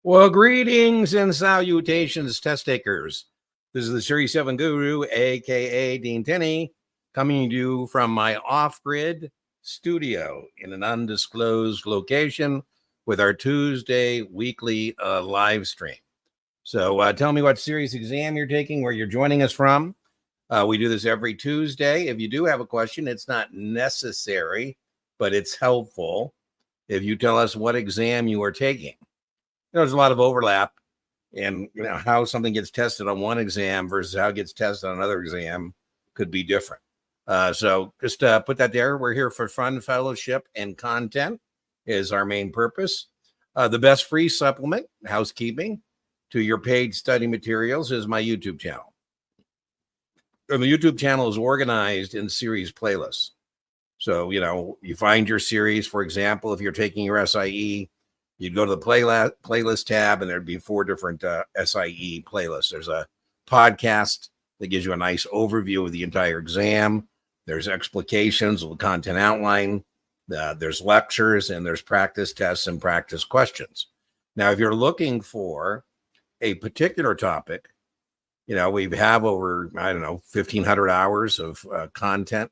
Well, greetings and salutations, test takers. This is the Series 7 Guru, aka Dean Tenney, coming to you from my off-grid studio in an undisclosed location with our Tuesday weekly live stream. So tell me what series exam you're taking, where you're joining us from. We do this every Tuesday. If you do have a question, it's not necessary, but it's helpful if you tell us what exam you are taking. There's a lot of overlap in how something gets tested on one exam versus how it gets tested on another exam could be different. So just put that there. We're here for fun, fellowship, and content is our main purpose. The best free supplement, housekeeping, to your paid study materials is my YouTube channel. And the YouTube channel is organized in series playlists. So, you find your series, for example, if you're taking your SIE, you'd go to the playlist tab, and there'd be 4 different SIE playlists. There's a podcast that gives you a nice overview of the entire exam. There's explications of the content outline. There's lectures, and there's practice tests and practice questions. Now, if you're looking for a particular topic, we have over, 1,500 hours of content.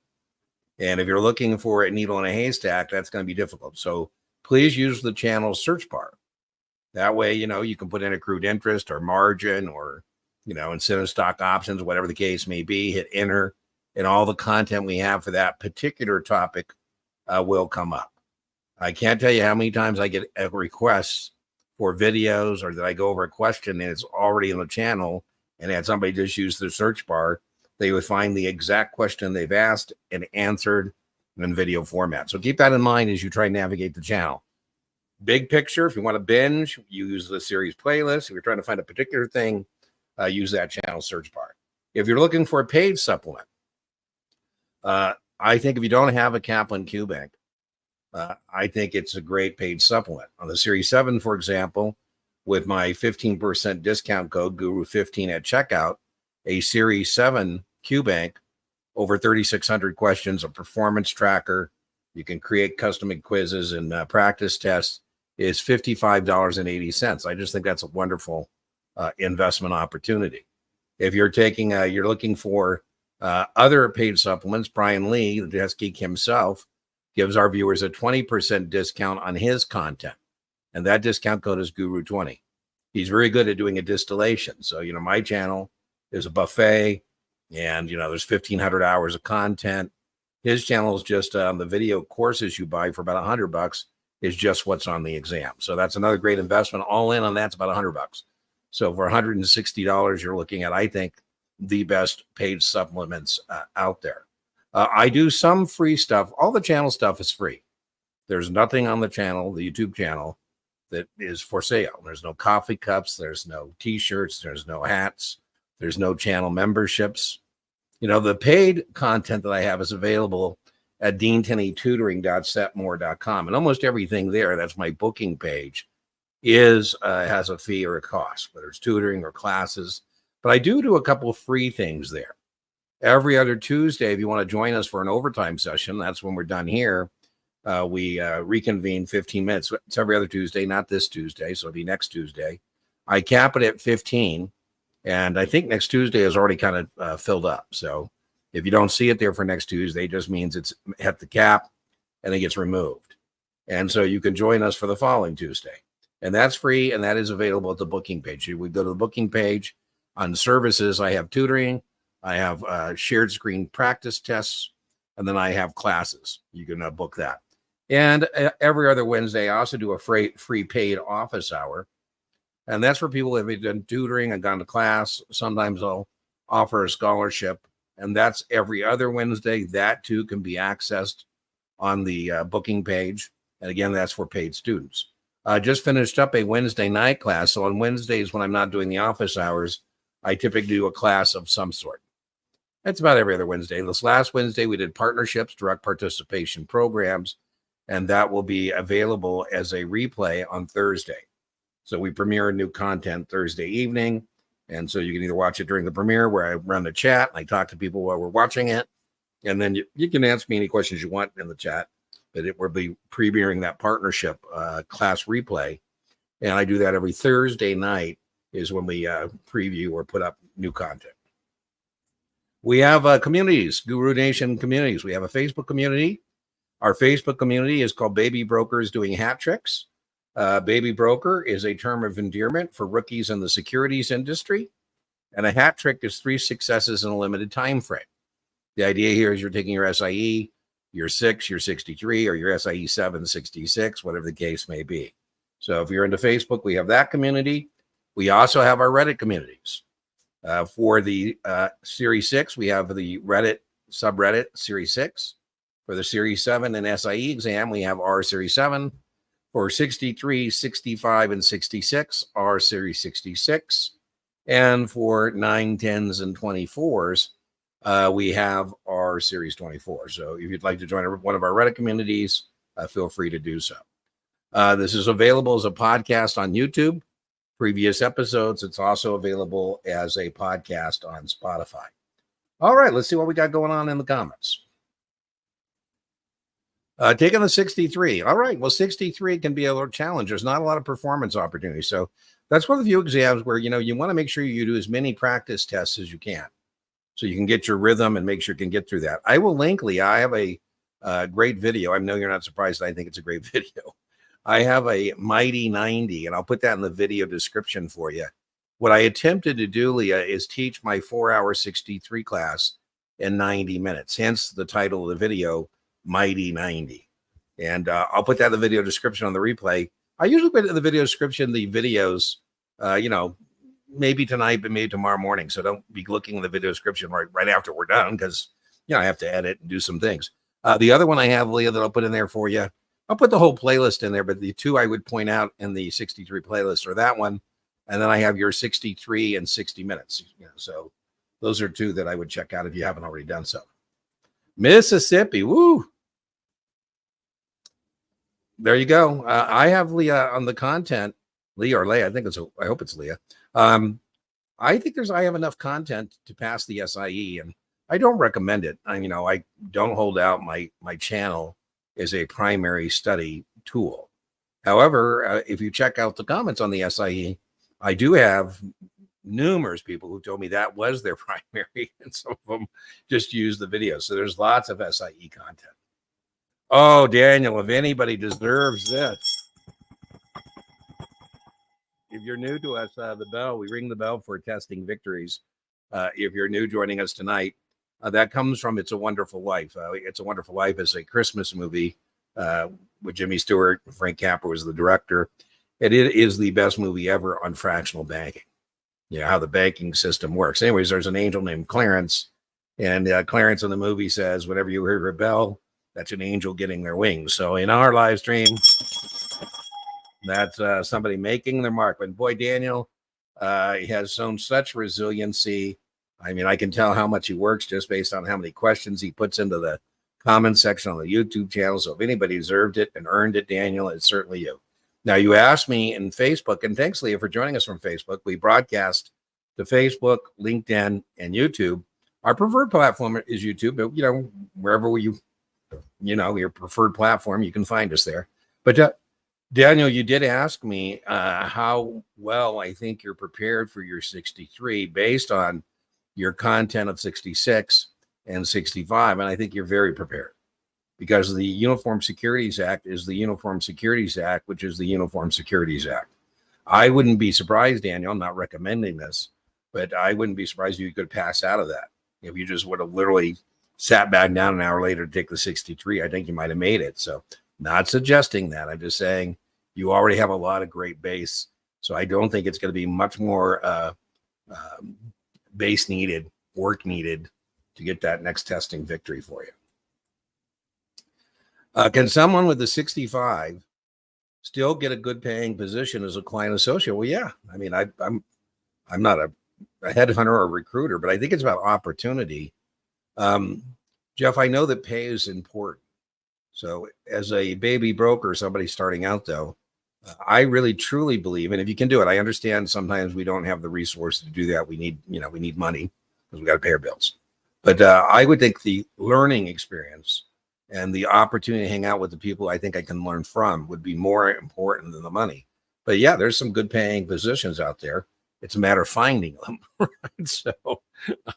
And if you're looking for a needle in a haystack, that's going to be difficult. So please use the channel search bar. That way, you can put in accrued interest or margin or, incentive stock options, whatever the case may be, hit enter, and all the content we have for that particular topic will come up. I can't tell you how many times I get requests for videos or that I go over a question and it's already in the channel, and had somebody just use the search bar, they would find the exact question they've asked and answered in video format. So keep that in mind as you try and navigate the channel. Big picture, if you want to binge, you use the series playlist. If you're trying to find a particular thing, use that channel search bar. If you're looking for a paid supplement, I think if you don't have a Kaplan Q Bank, I think it's a great paid supplement. On the Series 7, for example, with my 15% discount code, Guru15 at checkout, a Series 7 Q Bank, over 3,600 questions, a performance tracker. You can create custom quizzes and practice tests, is $55.80. I just think that's a wonderful investment opportunity. If you're you're looking for other paid supplements, Brian Lee, the Desk Geek himself, gives our viewers a 20% discount on his content. And that discount code is Guru20. He's very good at doing a distillation. So, my channel is a buffet, and, there's 1,500 hours of content. His channel is just on the video courses you buy for about $100 is just what's on the exam. So that's another great investment. All in on that's about $100. So for $160, you're looking at, I think, the best paid supplements out there. I do some free stuff. All the channel stuff is free. There's nothing on the channel, the YouTube channel, that is for sale. There's no coffee cups. There's no t-shirts. There's no hats. There's no channel memberships. The paid content that I have is available at deantenneytutoring.setmore.com. And almost everything there, that's my booking page, has a fee or a cost, whether it's tutoring or classes. But I do a couple of free things there. Every other Tuesday, if you want to join us for an overtime session, that's when we're done here. We reconvene 15 minutes. It's every other Tuesday, not this Tuesday. So it'll be next Tuesday. I cap it at 15. And I think next Tuesday is already kind of filled up. So if you don't see it there for next Tuesday, it just means it's at the cap and it gets removed. And so you can join us for the following Tuesday. And that's free, and that is available at the booking page. You would go to the booking page. On services, I have tutoring. I have shared screen practice tests. And then I have classes. You can book that. And every other Wednesday, I also do a free paid office hour. And that's for people that have done tutoring and gone to class. Sometimes I'll offer a scholarship, and that's every other Wednesday. That too can be accessed on the booking page. And again, that's for paid students. Just finished up a Wednesday night class. So on Wednesdays, when I'm not doing the office hours, I typically do a class of some sort. That's about every other Wednesday. This last Wednesday, we did partnerships, direct participation programs, and that will be available as a replay on Thursday. So we premiere new content Thursday evening. And so you can either watch it during the premiere where I run the chat and I talk to people while we're watching it. And then you can ask me any questions you want in the chat, but it will be premiering that partnership class replay. And I do that every Thursday night is when we preview or put up new content. We have communities, Guru Nation communities. We have a Facebook community. Our Facebook community is called Baby Brokers Doing Hat Tricks. Baby broker is a term of endearment for rookies in the securities industry. And a hat trick is 3 successes in a limited time frame. The idea here is you're taking your SIE, your 6, your 63, or your SIE 7, 66, whatever the case may be. So if you're into Facebook, we have that community. We also have our Reddit communities. For the Series 6, we have the Reddit subreddit Series 6. For the Series 7 and SIE exam, we have our Series 7. For 63, 65, and 66, our Series 66. And for 9, 10s, and 24s, we have our Series 24. So if you'd like to join one of our Reddit communities, feel free to do so. This is available as a podcast on YouTube. Previous episodes, it's also available as a podcast on Spotify. All right, let's see what we got going on in the comments. Taking the 63. All right, well, 63 can be a little challenge. There's not a lot of performance opportunities. So that's one of the few exams where, you want to make sure you do as many practice tests as you can so you can get your rhythm and make sure you can get through that. I will link, Leah. I have a great video. I know you're not surprised. I think it's a great video. I have a Mighty 90, and I'll put that in the video description for you. What I attempted to do, Leah, is teach my 4-hour 63 class in 90 minutes, hence the title of the video, Mighty 90. And I'll put that in the video description on the replay. I usually put in the video description the videos, maybe tonight, but maybe tomorrow morning. So don't be looking in the video description right after we're done because, I have to edit and do some things. The other one I have, Leah, that I'll put in there for you, I'll put the whole playlist in there, but the 2 I would point out in the 63 playlist are that one. And then I have your 63 and 60 minutes. So those are 2 that I would check out if you haven't already done so. Mississippi, woo! There you go. I have Leah on the content. Leah or Leah, I hope it's Leah. I think I have enough content to pass the SIE, and I don't recommend it. I don't hold out my channel as a primary study tool. However, if you check out the comments on the SIE, I do have numerous people who told me that was their primary, and some of them just use the video. So there's lots of SIE content. Oh, Daniel, if anybody deserves this, if you're new to us, we ring the bell for testing victories. If you're new joining us tonight, that comes from It's a Wonderful Life. It's a Wonderful Life is a Christmas movie with Jimmy Stewart. Frank Capra was the director. And it is the best movie ever on fractional banking. How the banking system works. Anyways, there's an angel named Clarence. And Clarence in the movie says, whenever you hear a bell, that's an angel getting their wings. So in our live stream, that's somebody making their mark. But boy, Daniel, he has shown such resiliency. I can tell how much he works just based on how many questions he puts into the comment section on the YouTube channel. So if anybody deserved it and earned it, Daniel, it's certainly you. Now, you asked me in Facebook, and thanks, Leah, for joining us from Facebook. We broadcast to Facebook, LinkedIn, and YouTube. Our preferred platform is YouTube, but, wherever your preferred platform, you can find us there. But Daniel, you did ask me how well I think you're prepared for your 63 based on your content of 66 and 65. And I think you're very prepared because the Uniform Securities Act is the Uniform Securities Act, which is the Uniform Securities Act. I wouldn't be surprised, Daniel, I'm not recommending this, but I wouldn't be surprised if you could pass out of that. If you just would have literally sat back down an hour later to take the 63, I think you might have made it. So not suggesting that. I'm just saying you already have a lot of great base. So I don't think it's going to be much more base needed, work needed to get that next testing victory for you. Can someone with a 65 still get a good paying position as a client associate? Well, yeah. I'm not a headhunter or a recruiter, but I think it's about opportunity. Jeff, I know that pay is important. So as a baby broker, somebody starting out though, I really truly believe, and if you can do it, I understand sometimes we don't have the resources to do that. We need money because we got to pay our bills. But I would think the learning experience and the opportunity to hang out with the people I think I can learn from would be more important than the money. But yeah, there's some good paying positions out there. It's a matter of finding them. Right?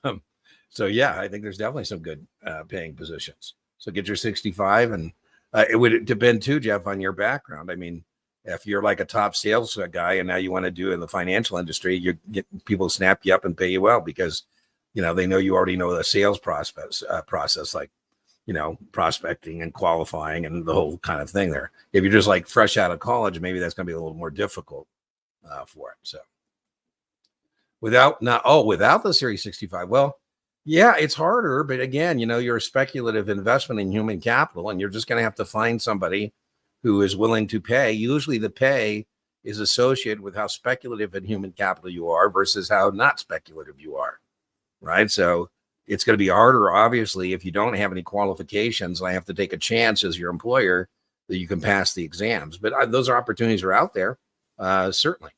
Um, so yeah, I think there's definitely some good paying positions. So get your 65, and it would depend too, Jeff, on your background. I mean, if you're like a top sales guy and now you want to do in the financial industry, you get people snap you up and pay you well because, they know you already know the sales process, like, prospecting and qualifying and the whole kind of thing there. If you're just like fresh out of college, maybe that's going to be a little more difficult for it. So without the Series 65, well, yeah, it's harder. But again, you're a speculative investment in human capital, and you're just going to have to find somebody who is willing to pay. Usually the pay is associated with how speculative in human capital you are versus how not speculative you are, right? So it's going to be harder, obviously, if you don't have any qualifications. I have to take a chance as your employer that you can pass the exams. But those opportunities are out there, certainly.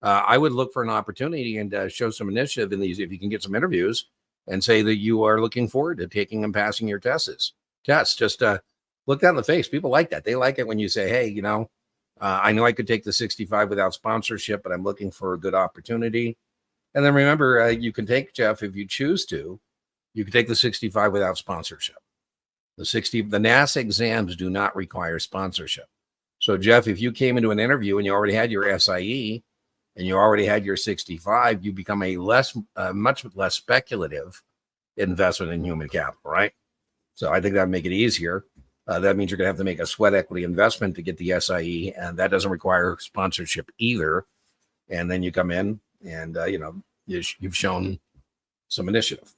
I would look for an opportunity and show some initiative in these if you can get some interviews and say that you are looking forward to taking and passing your tests. Just look that in the face. People like that. They like it when you say, hey, I know I could take the 65 without sponsorship, but I'm looking for a good opportunity. And then remember, you can take, Jeff, if you choose to, you can take the 65 without sponsorship. The NASA exams do not require sponsorship. So, Jeff, if you came into an interview and you already had your SIE and you already had your 65, you become a much less speculative investment in human capital, right? So I think that would make it easier. That means you're going to have to make a sweat equity investment to get the SIE, and that doesn't require sponsorship either. And then you come in and, you've shown some initiative.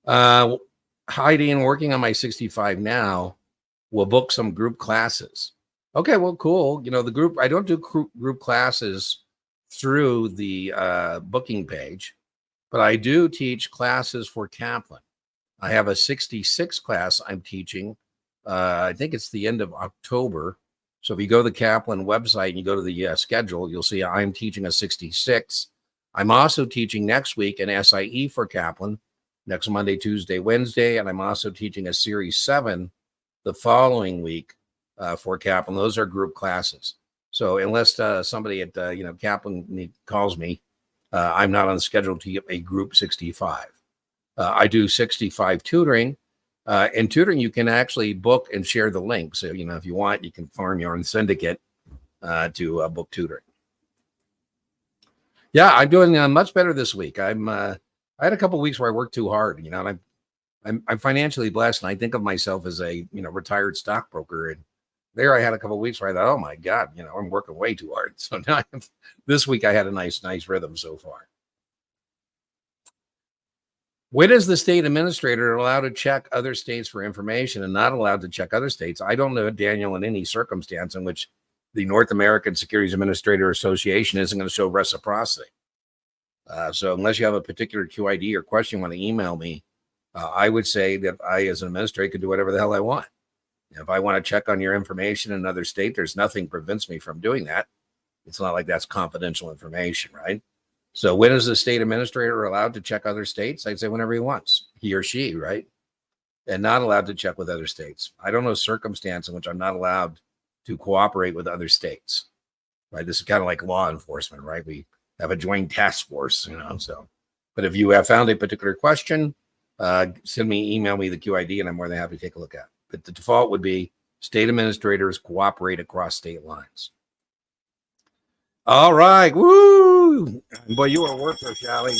Heidi, and working on my 65 now, will book some group classes. Okay, well, cool. The group, I don't do group classes through the booking page, but I do teach classes for Kaplan. I have a 66 class I'm teaching. I think it's the end of October. So if you go to the Kaplan website and you go to the schedule, you'll see I'm teaching a 66. I'm also teaching next week an SIE for Kaplan, next Monday, Tuesday, Wednesday. And I'm also teaching a Series 7 the following week for Kaplan. Those are group classes. So unless somebody at Kaplan calls me, I'm not on the schedule to get a group 65. I do 65 tutoring. In tutoring, you can actually book and share the link. So, if you want, you can form your own syndicate to book tutoring. Yeah, I'm doing much better this week. I had a couple of weeks where I worked too hard, and I'm financially blessed, and I think of myself as a retired stockbroker. And there, I had a couple of weeks where I thought, oh my God, I'm working way too hard. So now this week I had a nice rhythm so far. When is the state administrator allowed to check other states for information and not allowed to check other states? I don't know, Daniel, in any circumstance in which the North American Securities Administrator Association isn't going to show reciprocity. So unless you have a particular QID or question you want to email me, I would say that I, as an administrator, could do whatever the hell I want. If I want to check on your information in another state, there's nothing prevents me from doing that. It's not like that's confidential information, right? So when is the state administrator allowed to check other states? I'd say whenever he wants, he or she, right? And not allowed to check with other states. I don't know circumstance in which I'm not allowed to cooperate with other states, right? This is kind of like law enforcement, right? We have a joint task force, so. But if you have found a particular question, email me the QID, and I'm more than happy to take a look at it. But the default would be state administrators cooperate across state lines. All right. Woo! Boy, you are a worker, Sally.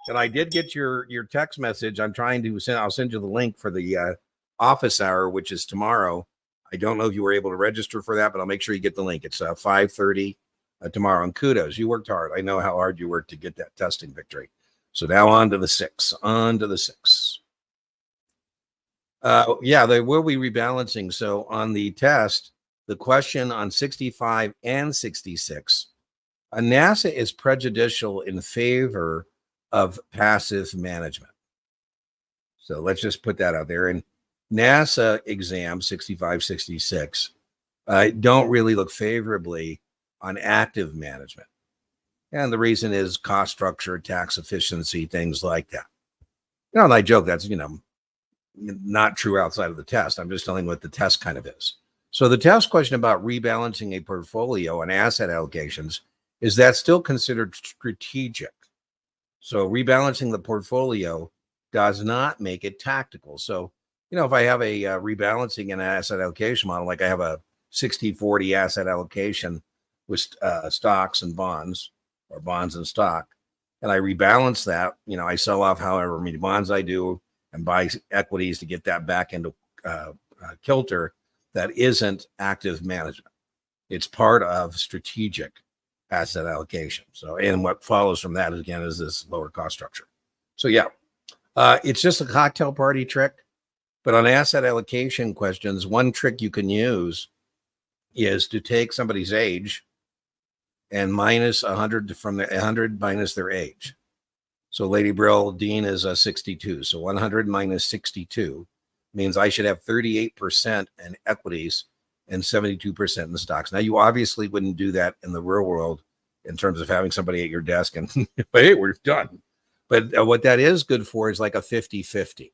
And I did get your text message. I'll send you the link for the office hour, which is tomorrow. I don't know if you were able to register for that, but I'll make sure you get the link. It's 5:30 tomorrow. And kudos, you worked hard. I know how hard you worked to get that testing victory. So now on to the 6. They will be rebalancing. So on the test, the question on 65 and 66, NASA is prejudicial in favor of passive management. So let's just put that out there. And NASA exams 65, 66 don't really look favorably on active management. And the reason is cost structure, tax efficiency, things like that. And I joke that's, not true outside of the test. I'm just telling you what the test kind of is. So the test question about rebalancing a portfolio and asset allocations, is that still considered strategic? So rebalancing the portfolio does not make it tactical. So, if I have a rebalancing and asset allocation model, like I have a 60-40 asset allocation with stocks and bonds, or bonds and stock, and I rebalance that, I sell off however many bonds I do and buy equities to get that back into kilter. That isn't active management. It's part of strategic asset allocation. So, and what follows from that again is this lower cost structure. So yeah, it's just a cocktail party trick. But on asset allocation questions, one trick you can use is to take somebody's age and minus 100 from the 100 minus their age. So Lady Brill, Dean is 62. So 100 minus 62 means I should have 38% in equities and 72% in the stocks. Now, you obviously wouldn't do that in the real world in terms of having somebody at your desk and, hey, we're done. But what that is good for is like a 50-50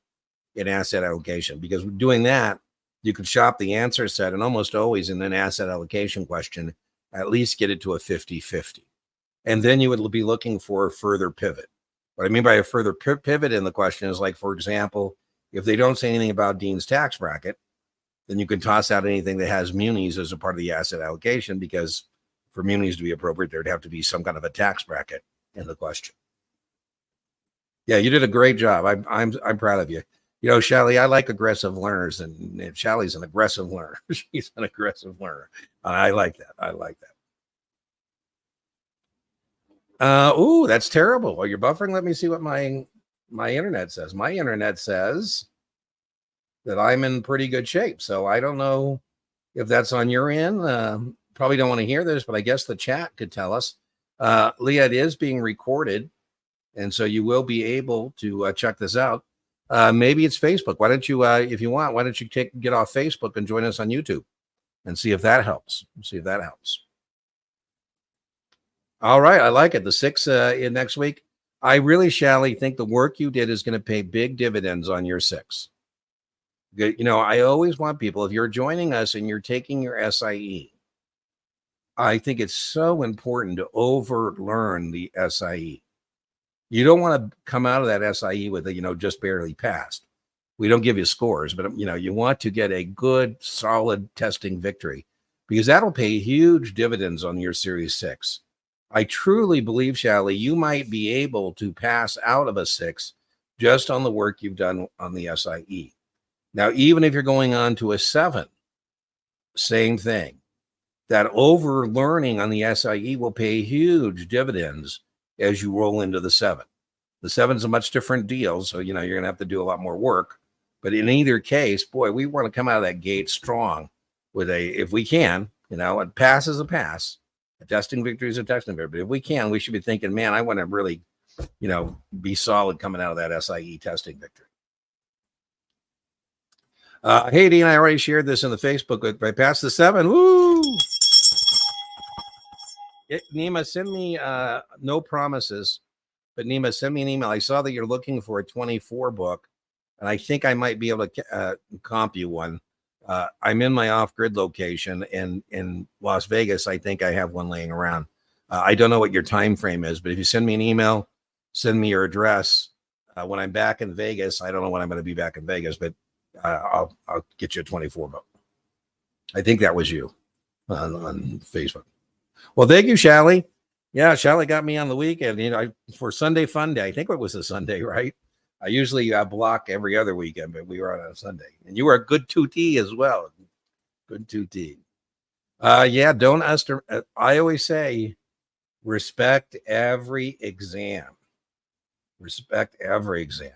in asset allocation, because doing that, you could shop the answer set and almost always in an asset allocation question, at least get it to a 50-50. And then you would be looking for a further pivot. What I mean by a further pivot in the question is, like, for example, if they don't say anything about Dean's tax bracket, then you can toss out anything that has munis as a part of the asset allocation, because for munis to be appropriate, there'd have to be some kind of a tax bracket in the question. Yeah, you did a great job. I'm proud of you. Shelly, I like aggressive learners, and Shelly's an aggressive learner. She's an aggressive learner. I like that. I like that. Ooh, that's terrible. Well, you're buffering. Let me see what my internet says. My internet says that I'm in pretty good shape. So I don't know if that's on your end. Probably don't want to hear this, but I guess the chat could tell us. Leah, it is being recorded, and so you will be able to check this out. Maybe it's Facebook. Why don't you, if you want, why don't you get off Facebook and join us on YouTube and see if that helps. All right, I like it. The 6 in next week. I really, Shally, think the work you did is going to pay big dividends on your 6. I always want people, if you're joining us and you're taking your SIE, I think it's so important to overlearn the SIE. You don't want to come out of that SIE with just barely passed. We don't give you scores, but you want to get a good, solid testing victory, because that'll pay huge dividends on your Series 6. I truly believe, Shally, you might be able to pass out of a 6 just on the work you've done on the SIE. Now, even if you're going on to a 7, same thing. That over learning on the SIE will pay huge dividends as you roll into the 7. The 7's a much different deal, so you're going to have to do a lot more work. But in either case, boy, we want to come out of that gate strong with if we can, a pass is a pass. A testing victory is a testing victory. But if we can, we should be thinking, man, I want to really, be solid coming out of that SIE testing victory. Hey, Dean, I already shared this in the Facebook. I passed the 7. Woo! Nima, send me no promises, but Nima, send me an email. I saw that you're looking for a 24 book, and I think I might be able to comp you one. I'm in my off-grid location in Las Vegas. I think I have one laying around. I don't know what your time frame is, but if you send me an email, send me your address. When I'm back in Vegas, I don't know when I'm going to be back in Vegas, but I'll get you a 24 book. I think that was you on Facebook. Well, thank you, Shally. Yeah, Shally got me on the weekend, for Sunday Fun Day. I think it was a Sunday, right? I usually block every other weekend, but we were on a Sunday. And you were a good 2T as well. Good 2T. Yeah, don't I always say, respect every exam. Respect every exam.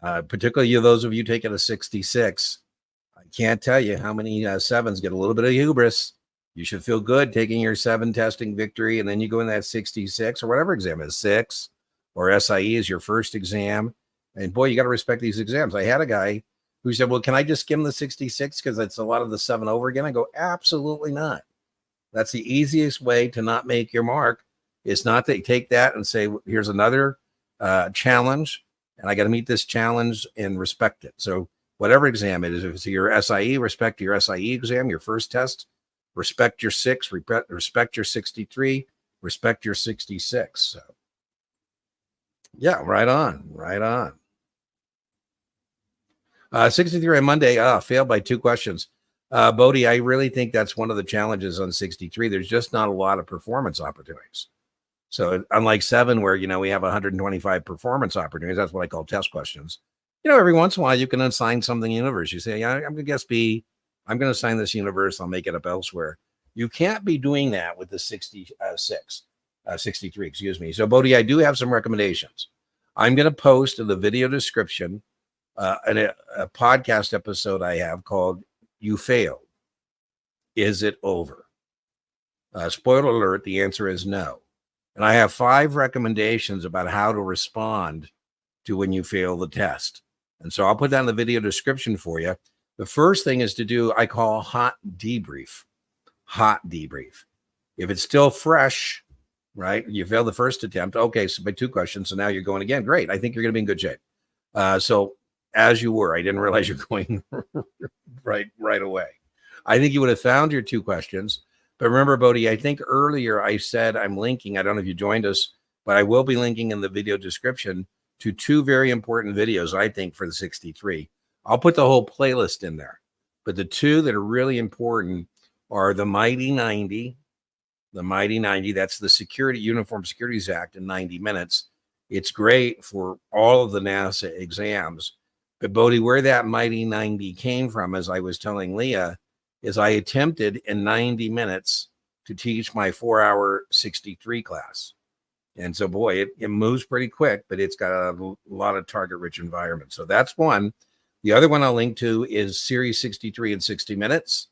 Particularly those of you taking a 66. I can't tell you how many 7s get a little bit of hubris. You should feel good taking your 7 testing victory, and then you go in that 66 or whatever exam is 6, or SIE is your first exam. And boy, you got to respect these exams. I had a guy who said, well, can I just skim the 66 because it's a lot of the 7 over again? I go, absolutely not. That's the easiest way to not make your mark. It's not to take that and say, here's another challenge, and I got to meet this challenge and respect it. So whatever exam it is. If it's your SIE, respect your SIE exam, your first test, respect your 6, respect your 63, respect your 66. So, yeah, right on, right on. 63 on Monday, failed by 2 questions. Bodie, I really think that's one of the challenges on 63. There's just not a lot of performance opportunities. So unlike 7, where, we have 125 performance opportunities, that's what I call test questions. Every once in a while you can assign something universe. You say, I'm going to guess B. I'm going to assign this universe. I'll make it up elsewhere. You can't be doing that with the 63, excuse me. So Bodie, I do have some recommendations. I'm going to post in the video description a podcast episode I have called You Failed. Is it over? Spoiler alert, the answer is no. And I have 5 recommendations about how to respond to when you fail the test. And so I'll put that in the video description for you. The first thing is to do, I call hot debrief. Hot debrief. If it's still fresh, right? You failed the first attempt. Okay, so by 2 questions. So now you're going again. Great. I think you're going to be in good shape. So as you were, I didn't realize you're going right away. I think you would have found your 2 questions. But remember, Bodie, I think earlier I said I'm linking, I don't know if you joined us, but I will be linking in the video description to 2 very important videos, I think, for the 63. I'll put the whole playlist in there. But the 2 that are really important are the Mighty 90. The Mighty 90, that's the Uniform Securities Act in 90 minutes. It's great for all of the NASA exams. But Bodie, where that Mighty 90 came from, as I was telling Leah, is I attempted in 90 minutes to teach my 4-hour 63 class. And so, boy, it moves pretty quick, but it's got a lot of target-rich environment. So that's one. The other one I'll link to is Series 63 in 60 minutes,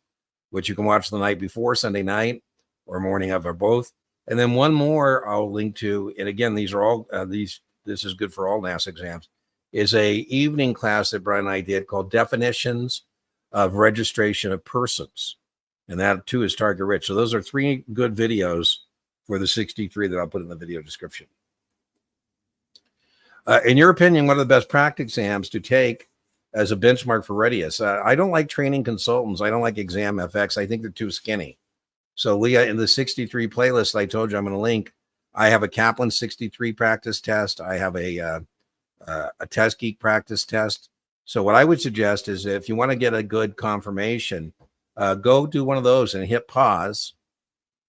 which you can watch the night before, Sunday night, or morning of, or both. And then one more I'll link to, and again, these are all, this is good for all NASA exams, is a evening class that Brian and I did called Definitions of Registration of Persons. And that too is target rich. So those are 3 good videos for the 63 that I'll put in the video description. In your opinion, what are the best practice exams to take as a benchmark for readiness? I don't like training consultants. I don't like Exam FX. I think they're too skinny. So Leah, in the 63 playlist I told you I'm going to link, I have a Kaplan 63 practice test. I have a Test Geek practice test. So what I would suggest is if you want to get a good confirmation, go do one of those and hit pause,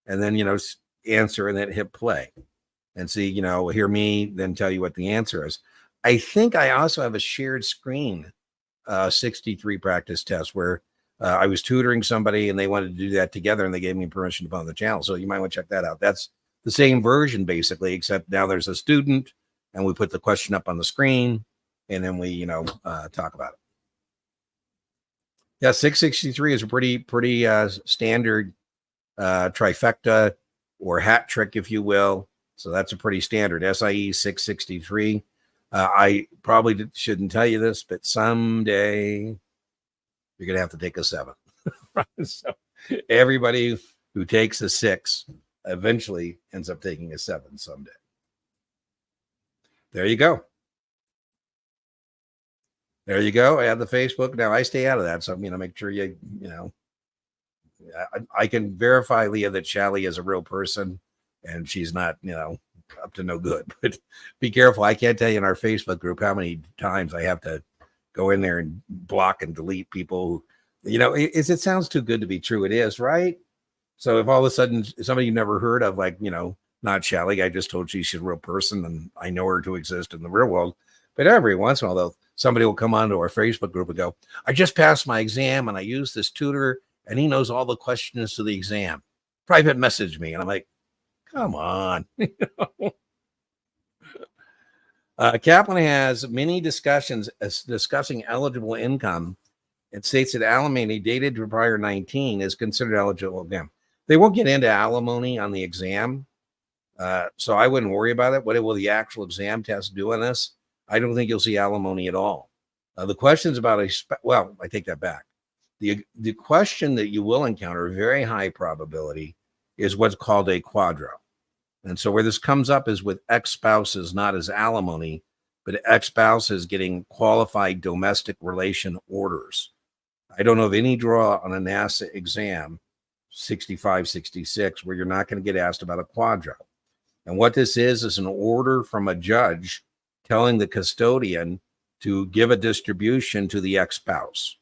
and then, answer, and then hit play and see, hear me, then tell you what the answer is. I think I also have a shared screen 63 practice test where I was tutoring somebody and they wanted to do that together and they gave me permission to put on the channel. So you might want to check that out. That's the same version basically, except now there's a student and we put the question up on the screen. And then we, talk about it. Yeah, 663 is a pretty standard trifecta or hat trick, if you will. So that's a pretty standard SIE 663. I probably shouldn't tell you this, but someday you're going to have to take a 7. Right? So everybody who takes a 6 eventually ends up taking a 7 someday. There you go. There you go. I have the Facebook. Now I stay out of that. So, make sure I can verify, Leah, that Shally is a real person and she's not, up to no good. But be careful. I can't tell you in our Facebook group how many times I have to go in there and block and delete people who, it sounds too good to be true. It is, right? So if all of a sudden somebody you never heard of, like, not Shally, I just told you she's a real person and I know her to exist in the real world. But every once in a while, though, somebody will come onto our Facebook group and go, I just passed my exam and I used this tutor and he knows all the questions to the exam. Private message me. And I'm like, come on. Kaplan has many discussions discussing eligible income and states that alimony dated to prior 19 is considered eligible again. They won't get into alimony on the exam. So I wouldn't worry about it. What will the actual exam test do on this? I don't think you'll see alimony at all. The questions about I take that back. The question that you will encounter, very high probability, is what's called a quadro. And so where this comes up is with ex-spouses, not as alimony. but ex-spouse is getting qualified domestic relation orders. I don't know of any draw on a NASA exam, 65, 66, where you're not going to get asked about a quadro. And what this is an order from a judge telling the custodian to give a distribution to the ex-spouse.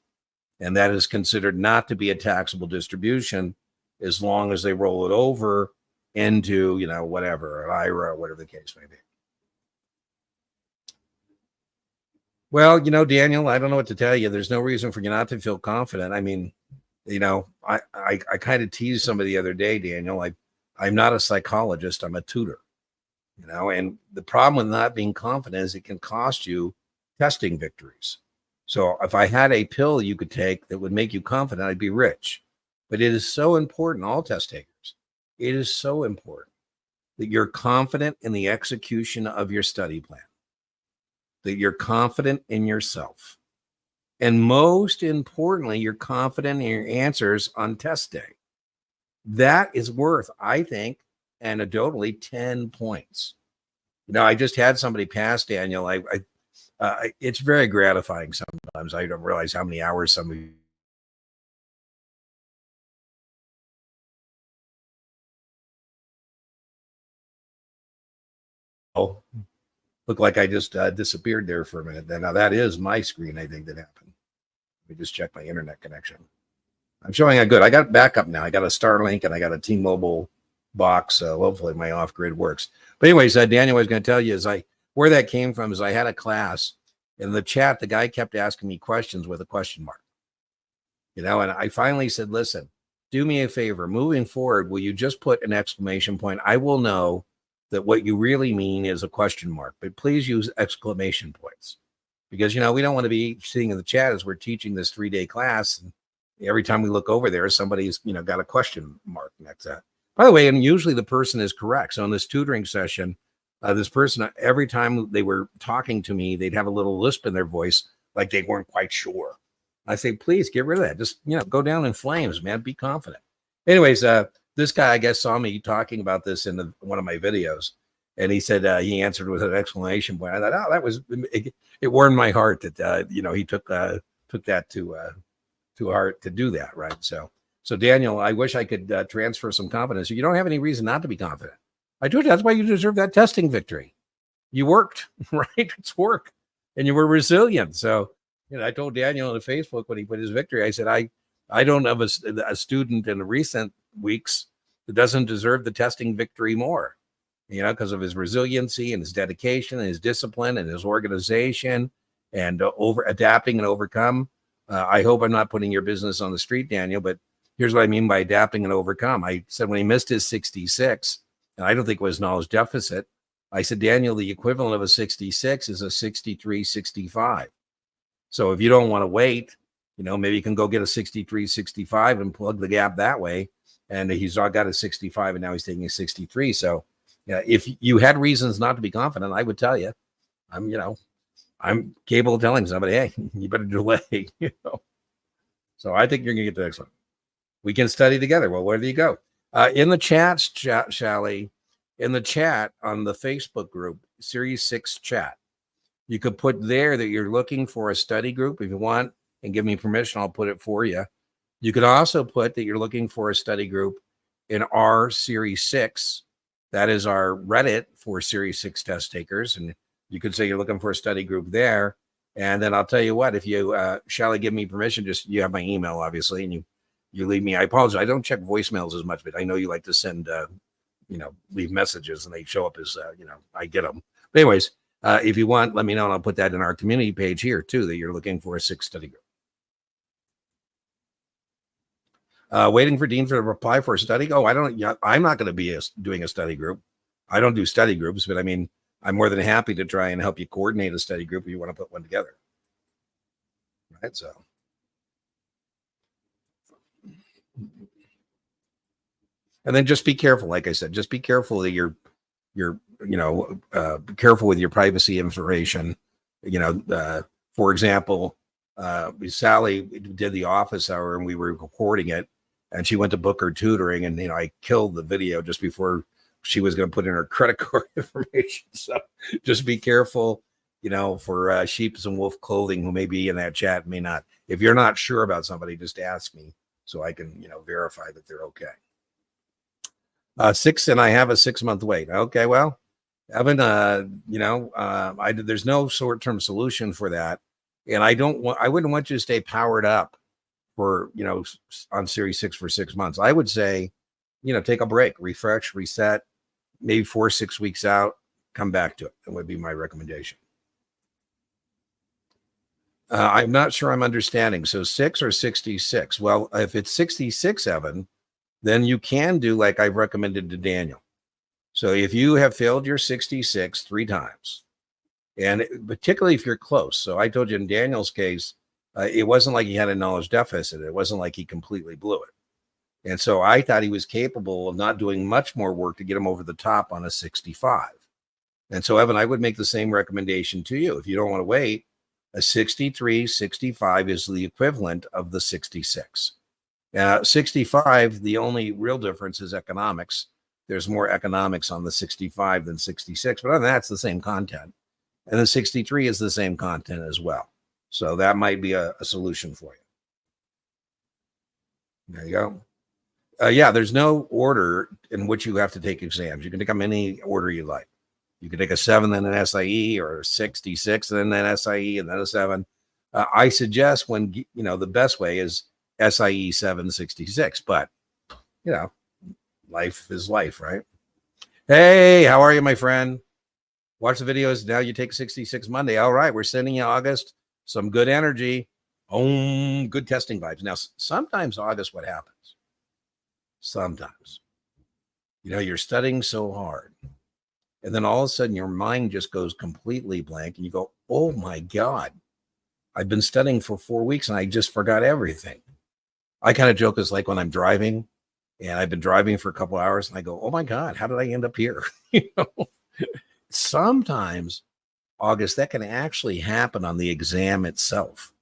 And that is considered not to be a taxable distribution as long as they roll it over into, whatever, an IRA, or whatever the case may be. Well, Daniel, I don't know what to tell you. There's no reason for you not to feel confident. I mean, I kind of teased somebody the other day, Daniel. I'm not a psychologist. I'm a tutor, and the problem with not being confident is it can cost you testing victories. So if I had a pill you could take that would make you confident, I'd be rich. But it is so important, all test takers, it is so important that you're confident in the execution of your study plan, that you're confident in yourself. And most importantly, you're confident in your answers on test day. That is worth, I think, anecdotally 10 points. I just had somebody pass, Daniel. It's very gratifying sometimes. I don't realize how many hours somebody looked like I just disappeared there for a minute. Now that is my screen, I think, that happened. Let me just check my internet connection. I'm showing it good. I got backup now. I got a Starlink and I got a T-Mobile box. So hopefully my off-grid works. But anyways, Daniel, I was going to tell you where that came from is I had a class in the chat. The guy kept asking me questions with a question mark, and I finally said, listen, do me a favor. Moving forward, will you just put an exclamation point? I will know that what you really mean is a question mark, but please use exclamation points, because, we don't want to be sitting in the chat as we're teaching this 3-day class. And every time we look over there, somebody's, got a question mark next to that. By the way, and usually the person is correct. So in this tutoring session, this person, every time they were talking to me, they'd have a little lisp in their voice, like they weren't quite sure. I say, please get rid of that. Just, go down in flames, man. Be confident. Anyways, this guy, I guess, saw me talking about this in one of my videos. And he said he answered with an exclamation point. I thought, that was, it warmed my heart that, he took that to heart to do that. Right. So Daniel, I wish I could transfer some confidence. You don't have any reason not to be confident. I told you that's why you deserve that testing victory. You worked, right? It's work, and you were resilient. So, I told Daniel on Facebook when he put his victory, I said, I don't have a student in the recent weeks that doesn't deserve the testing victory more, because of his resiliency and his dedication and his discipline and his organization and over adapting and overcome. I hope I'm not putting your business on the street, Daniel, but here's what I mean by adapting and overcome. I said when he missed his 66, and I don't think it was knowledge deficit, I said, Daniel, the equivalent of a 66 is a 63, 65. So if you don't want to wait, maybe you can go get a 63, 65 and plug the gap that way. And he's got a 65 and now he's taking a 63. So if you had reasons not to be confident, I would tell you, I'm capable of telling somebody, hey, you better delay, So I think you're going to get the next one. We can study together. Well, where do you go? In the chats, Shally, in the chat on the Facebook group, Series 6 chat, you could put there that you're looking for a study group if you want, and give me permission, I'll put it for you. You could also put that you're looking for a study group in our Series 6. That is our Reddit for Series 6 test takers. And you could say you're looking for a study group there. And then I'll tell you what, if you, Shally, give me permission, just, you have my email, obviously, and you leave me. I apologize. I don't check voicemails as much, but I know you like to send, leave messages and they show up as, I get them. But anyways, if you want, let me know and I'll put that in our community page here too, that you're looking for a 6 study group. Waiting for Dean to reply for a study. Oh, I'm not going to be doing a study group. I don't do study groups, but I mean, I'm more than happy to try and help you coordinate a study group if you want to put one together. Right. So. And then just be careful. Like I said, just be careful that you're careful with your privacy information. For example, Sally did the office hour and we were recording it, and she went to book her tutoring, and I killed the video just before she was going to put in her credit card information. So just be careful for sheep's and wolf clothing who may be in that chat, may not. If you're not sure about somebody, just ask me so I can, verify that they're okay. 6, and I have a 6-month wait. Okay, well, Evan, there's no short-term solution for that, and I wouldn't want you to stay powered up for, on Series 6 for 6 months. I would say, take a break, refresh, reset, maybe 4-6 weeks out, come back to it. That would be my recommendation. I'm not sure I'm understanding. So 6 or 66? Well, if it's 66, Evan, then you can do like I've recommended to Daniel. So if you have failed your 66 3 times, and particularly if you're close. So I told you in Daniel's case, it wasn't like he had a knowledge deficit. It wasn't like he completely blew it. And so I thought he was capable of not doing much more work to get him over the top on a 65. And so, Evan, I would make the same recommendation to you. If you don't want to wait, a 63, 65 is the equivalent of the 66. 65, the only real difference is economics. There's more economics on the 65 than 66, but other than that, it's the same content. And the 63 is the same content as well. So that might be a solution for you. There you go. Yeah, there's no order in which you have to take exams. You can take them any order you like. You can take a 7, then an SIE, or 66, then an SIE, and then a 7. I suggest the best way is SIE 766, but, life is life, right? Hey, how are you, my friend? Watch the videos. Now you take 66 Monday. All right, we're sending you, August, some good energy. Good testing vibes. Now, sometimes, August, what happens? Sometimes, you're studying so hard, and then all of a sudden your mind just goes completely blank, and you go, oh my God, I've been studying for 4 weeks and I just forgot everything. I kind of joke, it's like when I'm driving and I've been driving for a couple hours and I go, oh my God, how did I end up here? Sometimes, August, that can actually happen on the exam itself.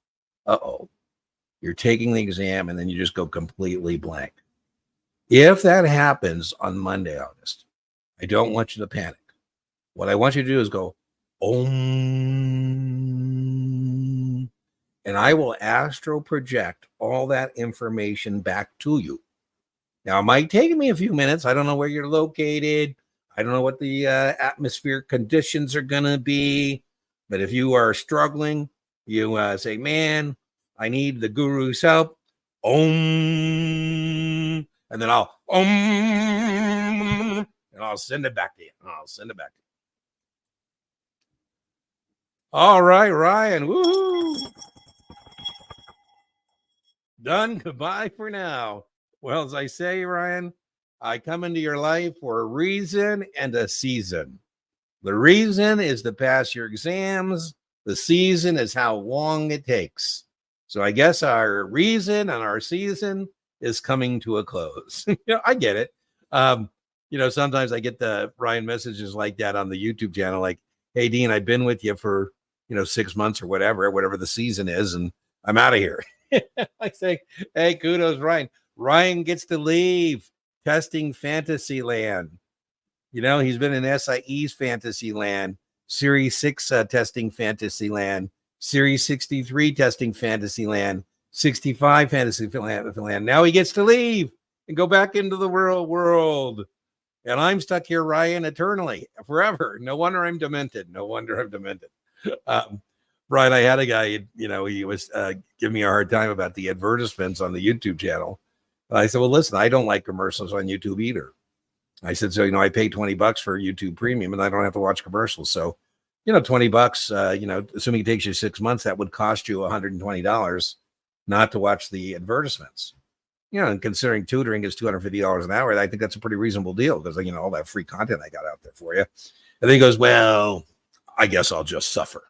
You're taking the exam and then you just go completely blank. If that happens on Monday, August, I don't want you to panic. What I want you to do is go, Om, and I will astral project all that information back to you. Now, it might take me a few minutes. I don't know where you're located. I don't know what the atmospheric conditions are going to be. But if you are struggling, you say, man, I need the guru's help. Om. And then I'll and I'll send it back to you. All right, Ryan. Woo! Done. Goodbye for now. Well, as I say, Ryan, I come into your life for a reason and a season. The reason is to pass your exams. The season is how long it takes. So I guess our reason and our season is coming to a close. I get it. Sometimes I get the Ryan messages like that on the YouTube channel, like, hey, Dean, I've been with you for, 6 months or whatever the season is, and I'm out of here. I say, hey, kudos, Ryan. Ryan gets to leave testing fantasy land. He's been in SIE's fantasy land, Series 6 testing fantasy land, Series 63 testing fantasy land, 65 fantasy land. Now he gets to leave and go back into the real world. And I'm stuck here, Ryan, eternally, forever. No wonder I'm demented. Brian, I had a guy, he was giving me a hard time about the advertisements on the YouTube channel. I said, well, listen, I don't like commercials on YouTube either. I said, so, I pay $20 for YouTube Premium and I don't have to watch commercials. So, $20, assuming it takes you 6 months, that would cost you $120 not to watch the advertisements. And considering tutoring is $250 an hour, I think that's a pretty reasonable deal because, all that free content I got out there for you. And then he goes, well, I guess I'll just suffer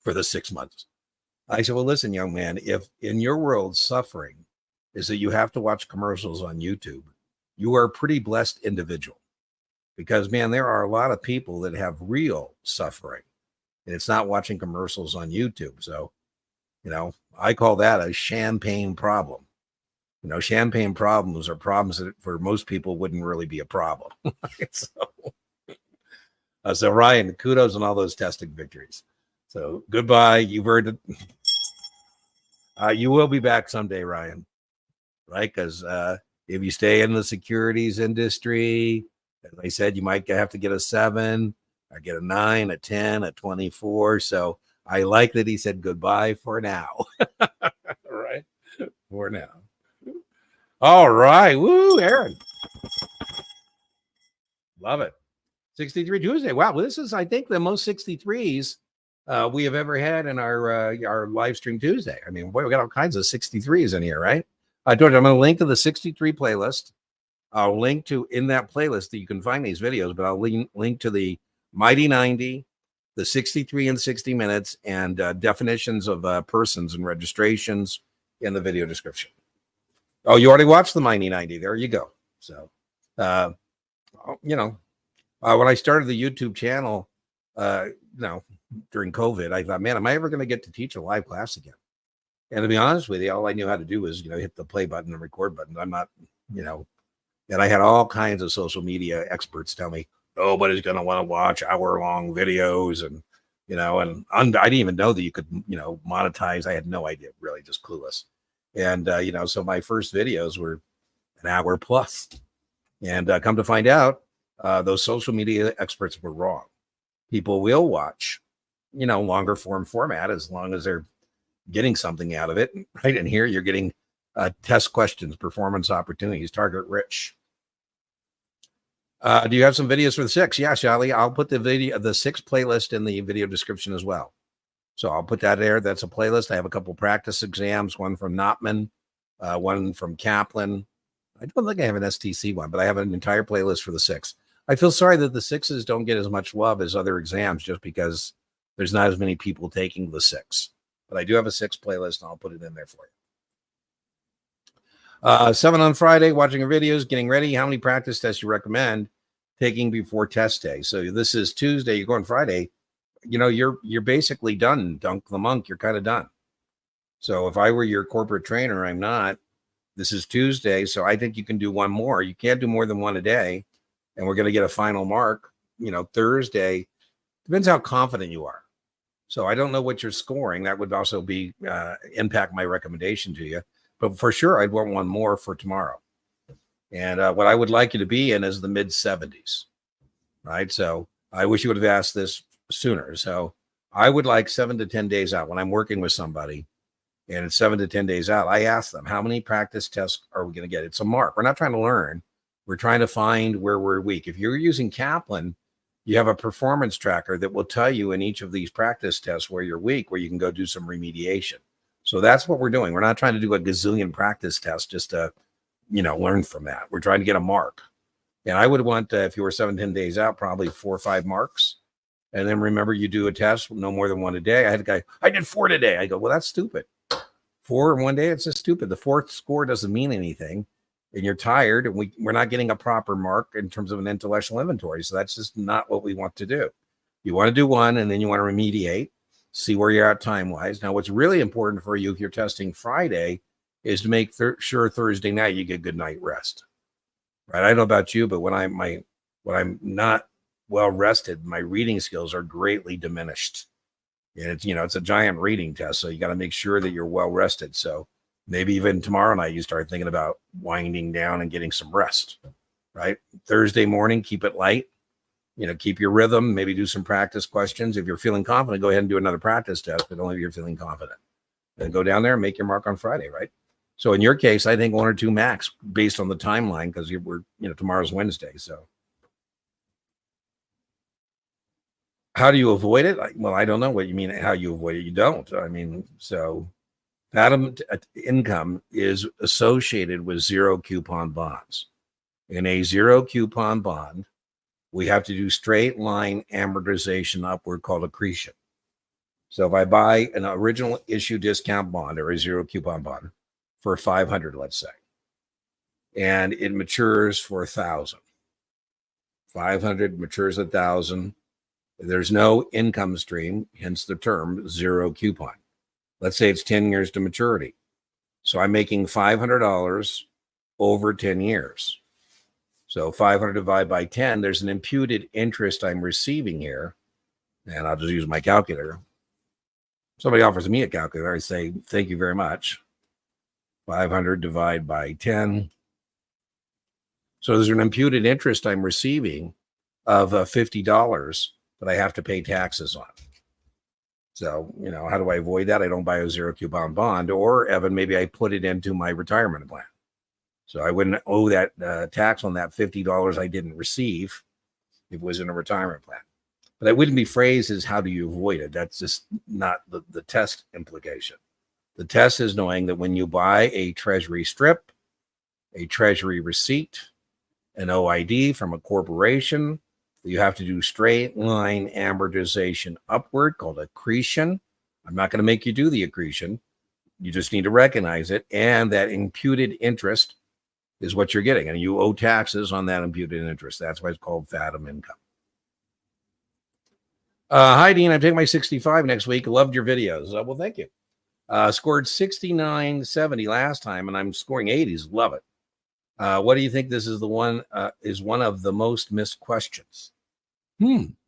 for the 6 months. I said, well, listen, young man, if in your world suffering is that you have to watch commercials on YouTube, you are a pretty blessed individual because, man, there are a lot of people that have real suffering and it's not watching commercials on YouTube. So, I call that a champagne problem. Champagne problems are problems that for most people wouldn't really be a problem. So Ryan, kudos on all those testing victories. So goodbye. You've heard it. You will be back someday, Ryan, right? Because if you stay in the securities industry, as I said, you might have to get a 7 or get a 9, a 10, a 24. So I like that he said goodbye for now. Right? For now. All right. Woo, Aaron. Love it. 63 Tuesday. Wow. Well, this is, I think, the most 63s we have ever had in our live stream Tuesday. I mean, boy, we got all kinds of 63s in here, right? George, I'm going to link to the 63 playlist. I'll link to in that playlist that you can find these videos, but I'll link to the Mighty 90, the 63 in 60 minutes, and definitions of persons and registrations in the video description. Oh, you already watched the Mighty 90. There you go. So, when I started the YouTube channel, during COVID, I thought, man, am I ever going to get to teach a live class again? And to be honest with you, all I knew how to do was, hit the play button and record button. I'm not, and I had all kinds of social media experts tell me, nobody's going to want to watch hour-long videos. And, I didn't even know that you could, monetize. I had no idea, really just clueless. And, so my first videos were an hour plus. And come to find out, those social media experts were wrong. People will watch, longer form format as long as they're getting something out of it. Right in here, you're getting test questions, performance opportunities, target rich. Do you have some videos for the 6? Yeah, Shally, I'll put the 6 playlist in the video description as well. So I'll put that there. That's a playlist. I have a couple practice exams, one from Notman, one from Kaplan. I don't think I have an STC one, but I have an entire playlist for the 6. I feel sorry that the 6s don't get as much love as other exams just because there's not as many people taking the 6. But I do have a 6 playlist, and I'll put it in there for you. 7 on Friday, watching your videos, getting ready. How many practice tests you recommend taking before test day? So this is Tuesday. You're going Friday. You're basically done. Dunk the monk. You're kind of done. So if I were your corporate trainer, I'm not. This is Tuesday, so I think you can do one more. You can't do more than one a day. And we're going to get a final mark, Thursday. Depends how confident you are. So I don't know what you're scoring. That would also be impact my recommendation to you. But for sure, I'd want one more for tomorrow. And what I would like you to be in is the mid 70s, right? So I wish you would have asked this sooner. So I would like 7 to 10 days out when I'm working with somebody. And it's 7 to 10 days out. I ask them, how many practice tests are we going to get? It's a mark. We're not trying to learn. We're trying to find where we're weak. If you're using Kaplan, you have a performance tracker that will tell you in each of these practice tests where you're weak, where you can go do some remediation. So that's what we're doing. We're not trying to do a gazillion practice tests just to, learn from that. We're trying to get a mark. And I would want, if you were 7, 10 days out, probably 4 or 5 marks. And then remember, you do a test, no more than 1 a day. I had a guy, I did 4 today. I go, well, that's stupid. 4 in 1 day, it's just stupid. The 4th score doesn't mean anything. And you're tired, and we're not getting a proper mark in terms of an intellectual inventory. So that's just not what we want to do. You want to do 1, and then you want to remediate, see where you're at time-wise. Now, what's really important for you if you're testing Friday is to make sure Thursday night you get good night rest. Right? I don't know about you, but when I'm not well rested, my reading skills are greatly diminished. And it's a giant reading test, so you got to make sure that you're well rested. So maybe even tomorrow night, you start thinking about winding down and getting some rest, right? Thursday morning, keep it light, keep your rhythm, maybe do some practice questions. If you're feeling confident, go ahead and do another practice test, but only if you're feeling confident. Then go down there and make your mark on Friday, right? So in your case, I think 1 or 2 max based on the timeline, because tomorrow's Wednesday. So how do you avoid it? Well, I don't know what you mean, how you avoid it. You don't. So that income is associated with 0 coupon bonds. In a 0 coupon bond, we have to do straight line amortization upward called accretion. So if I buy an original issue discount bond or a 0 coupon bond for 500, let's say, and it matures for 1,000, 500 matures 1,000. There's no income stream, hence the term 0 coupon. Let's say it's 10 years to maturity. So I'm making $500 over 10 years. So 500 divided by 10, there's an imputed interest I'm receiving here. And I'll just use my calculator. Somebody offers me a calculator, I say, thank you very much. 500 divided by 10. So there's an imputed interest I'm receiving of $50 that I have to pay taxes on. So, how do I avoid that? I don't buy a zero coupon bond, or Evan, maybe I put it into my retirement plan. So I wouldn't owe that tax on that $50 I didn't receive if it was in a retirement plan. But that wouldn't be phrased as how do you avoid it? That's just not the test implication. The test is knowing that when you buy a treasury strip, a treasury receipt, an OID from a corporation, you have to do straight line amortization upward called accretion. I'm not going to make you do the accretion. You just need to recognize it. And that imputed interest is what you're getting. And you owe taxes on that imputed interest. That's why it's called FATM income. Hi, Dean. I'm taking my 65 next week. Loved your videos. Well, thank you. Scored 69.70 last time, and I'm scoring 80s. Love it. What do you think this is one of the most missed questions?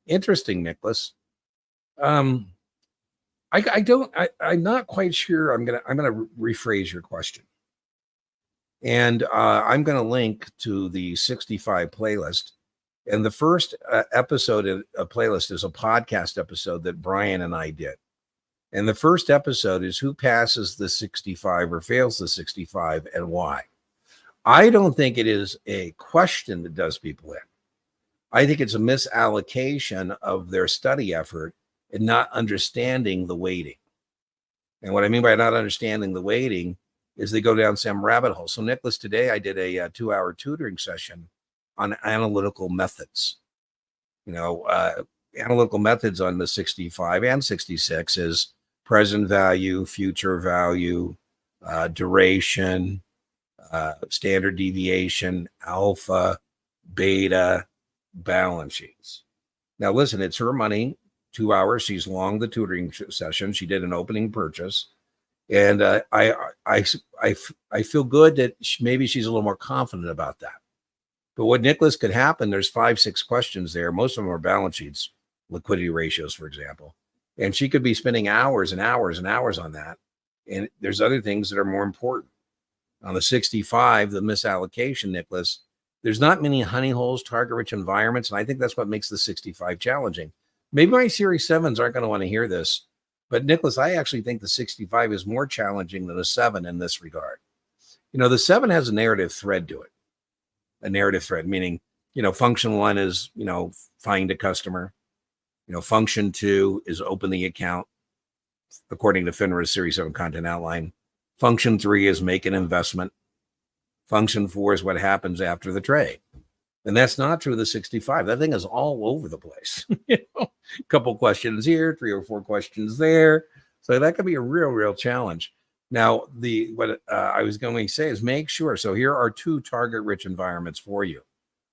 Interesting, Nicholas. I'm not quite sure. I'm gonna rephrase your question. And I'm gonna link to the 65 playlist. And the first episode of a playlist is a podcast episode that Brian and I did. And the first episode is who passes the 65 or fails the 65 and why. I don't think it is a question that does people in. I think it's a misallocation of their study effort and not understanding the weighting. And what I mean by not understanding the weighting is they go down some rabbit hole. So, Nicholas, today I did a 2-hour tutoring session on analytical methods. Analytical methods on the 65 and 66 is present value, future value, duration, standard deviation, alpha, beta, balance sheets. Now, listen, it's her money. 2 hours. She's long the tutoring session. She did an opening purchase, and I feel good that maybe she's a little more confident about that. But what Nicholas could happen? There's 5-6 questions there. Most of them are balance sheets, liquidity ratios, for example, and she could be spending hours and hours and hours on that. And there's other things that are more important. On the 65, the misallocation, Nicholas, there's not many honey holes, target-rich environments, and I think that's what makes the 65 challenging. Maybe my Series 7s aren't going to want to hear this, but Nicholas, I actually think the 65 is more challenging than a 7 in this regard. The 7 has a narrative thread to it. A narrative thread, meaning, function 1 is, find a customer. Function 2 is open the account, according to FINRA's Series 7 content outline. Function 3 is make an investment. Function 4 is what happens after the trade. And that's not true of the 65. That thing is all over the place. A couple questions here, 3 or 4 questions there. So that could be a real challenge. Now, what I was going to say is make sure. So here are 2 target-rich environments for you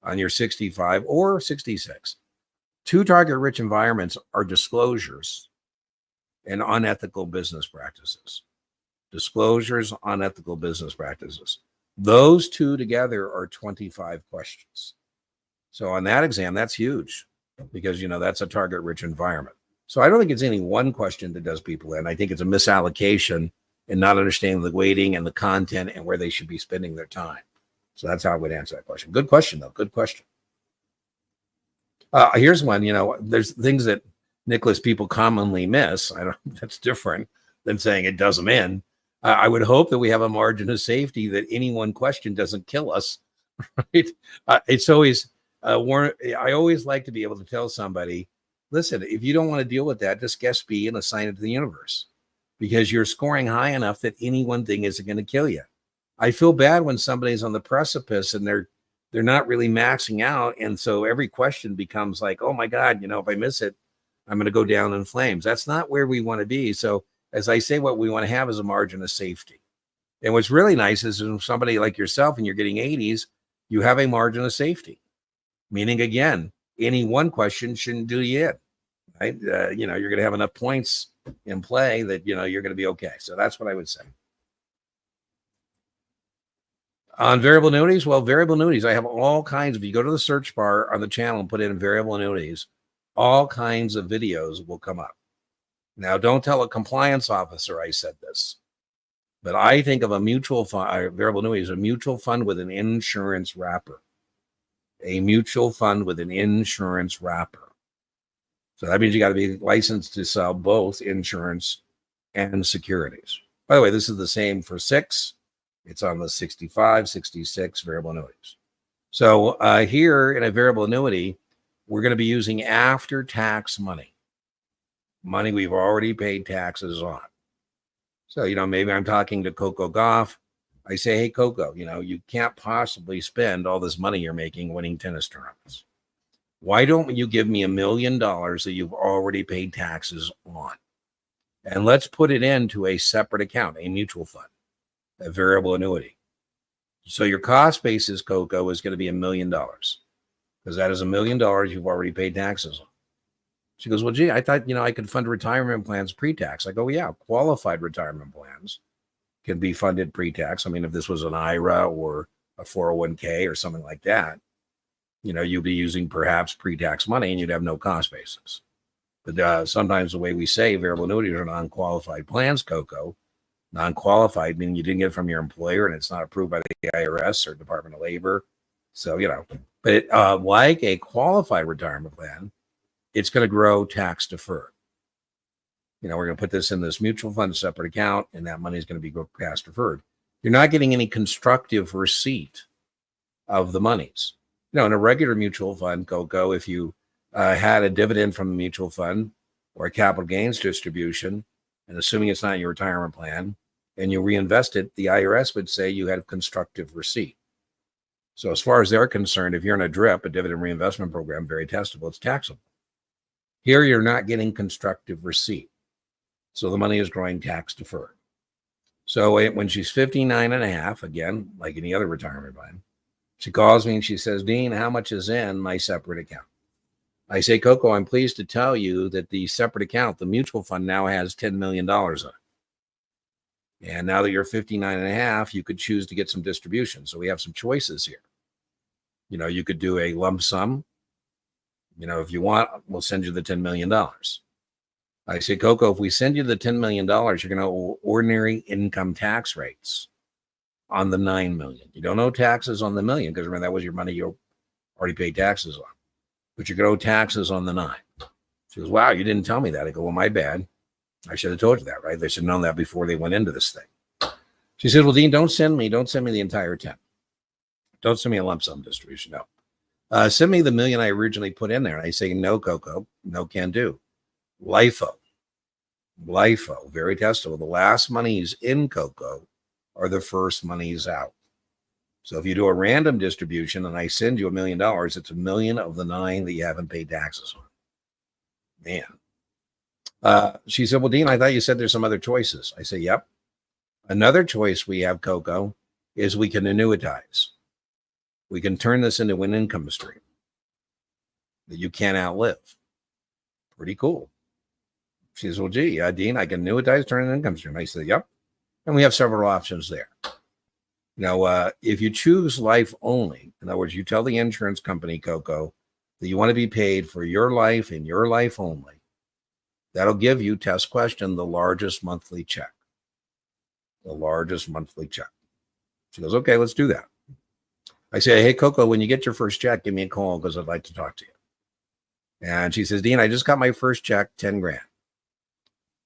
on your 65 or 66. 2 target-rich environments are disclosures and unethical business practices. Disclosures, unethical business practices. Those 2 together are 25 questions. So on that exam, that's huge because, that's a target-rich environment. So I don't think it's any one question that does people in. I think it's a misallocation and not understanding the weighting and the content and where they should be spending their time. So that's how I would answer that question. Good question, though. Good question. Here's one. There's things that, Nicholas, people commonly miss. That's different than saying it does them in. I would hope that we have a margin of safety that any one question doesn't kill us. Right? It's always I always like to be able to tell somebody, listen, if you don't want to deal with that, just guess B and assign it to the universe, because you're scoring high enough that any one thing isn't going to kill you. I feel bad when somebody's on the precipice and they're not really maxing out, and so every question becomes like, oh my God, if I miss it, I'm going to go down in flames. That's not where we want to be. So as I say, what we want to have is a margin of safety. And what's really nice is when somebody like yourself and you're getting 80s, you have a margin of safety. Meaning, again, any one question shouldn't do you in, right? You're going to have enough points in play that, you're going to be okay. So that's what I would say. On variable annuities, variable annuities, I have all kinds. If you go to the search bar on the channel and put in variable annuities, all kinds of videos will come up. Now, don't tell a compliance officer I said this, but I think of a mutual fund, variable annuity as a mutual fund with an insurance wrapper. A mutual fund with an insurance wrapper. So that means you got to be licensed to sell both insurance and securities. By the way, this is the same for 6. It's on the 65, 66 variable annuities. So here in a variable annuity, we're going to be using after-tax money we've already paid taxes on. So, maybe I'm talking to Coco Goff. I say, hey, Coco, you can't possibly spend all this money you're making winning tennis tournaments. Why don't you give me $1 million that you've already paid taxes on? And let's put it into a separate account, a mutual fund, a variable annuity. So your cost basis, Coco, is going to be $1 million because that is $1 million you've already paid taxes on. She goes, well, gee, I thought, I could fund retirement plans pre-tax. I go, yeah, qualified retirement plans can be funded pre-tax. I mean, if this was an IRA or a 401k or something like that, you'd be using perhaps pre-tax money and you'd have no cost basis. But sometimes the way we say variable annuities are non-qualified plans, Coco, non-qualified meaning you didn't get it from your employer and it's not approved by the IRS or Department of Labor. So, but like a qualified retirement plan, it's going to grow tax deferred. We're going to put this in this mutual fund separate account and that money is going to be tax deferred. You're not getting any constructive receipt of the monies. In a regular mutual fund, Coco, if you had a dividend from the mutual fund or a capital gains distribution, and assuming it's not your retirement plan, and you reinvest it, the IRS would say you had constructive receipt. So as far as they're concerned, if you're in a DRIP, a dividend reinvestment program, very testable, it's taxable. Here, you're not getting constructive receipt. So the money is growing tax deferred. So when she's 59 and a half, again, like any other retirement plan, she calls me and she says, Dean, how much is in my separate account? I say, Coco, I'm pleased to tell you that the separate account, the mutual fund now has $10 million in it. And now that you're 59 and a half, you could choose to get some distribution. So we have some choices here. You could do a lump sum. If you want, we'll send you the $10 million. I say, Coco, if we send you the $10 million, you're going to owe ordinary income tax rates on the $9 million. You don't owe taxes on the $1 million because remember, that was your money you already paid taxes on. But you're going to owe taxes on the $9 million. She goes, wow, you didn't tell me that. I go, well, my bad. I should have told you that, right? They should have known that before they went into this thing. She said, well, Dean, don't send me the entire 10. Don't send me a lump sum distribution. No. Send me the $1 million I originally put in there. And I say, no, Coco, no can do. LIFO, very testable. The last monies in Coco are the first monies out. So if you do a random distribution and I send you $1 million, it's $1 million of the $9 million that you haven't paid taxes on. Man. She said, well, Dean, I thought you said there's some other choices. I say, yep. Another choice we have, Coco, is we can annuitize. We can turn this into an income stream that you can't outlive. Pretty cool. She says, well, gee, Dean, I can annuitize, turn an income stream. I said, yep. And we have several options there. If you choose life only, in other words, you tell the insurance company, Coco, that you want to be paid for your life and your life only, that'll give you, test question, the largest monthly check. The largest monthly check. She goes, okay, let's do that. I say, hey, Coco, when you get your first check, give me a call because I'd like to talk to you. And she says, Dean, I just got my first check, 10 grand.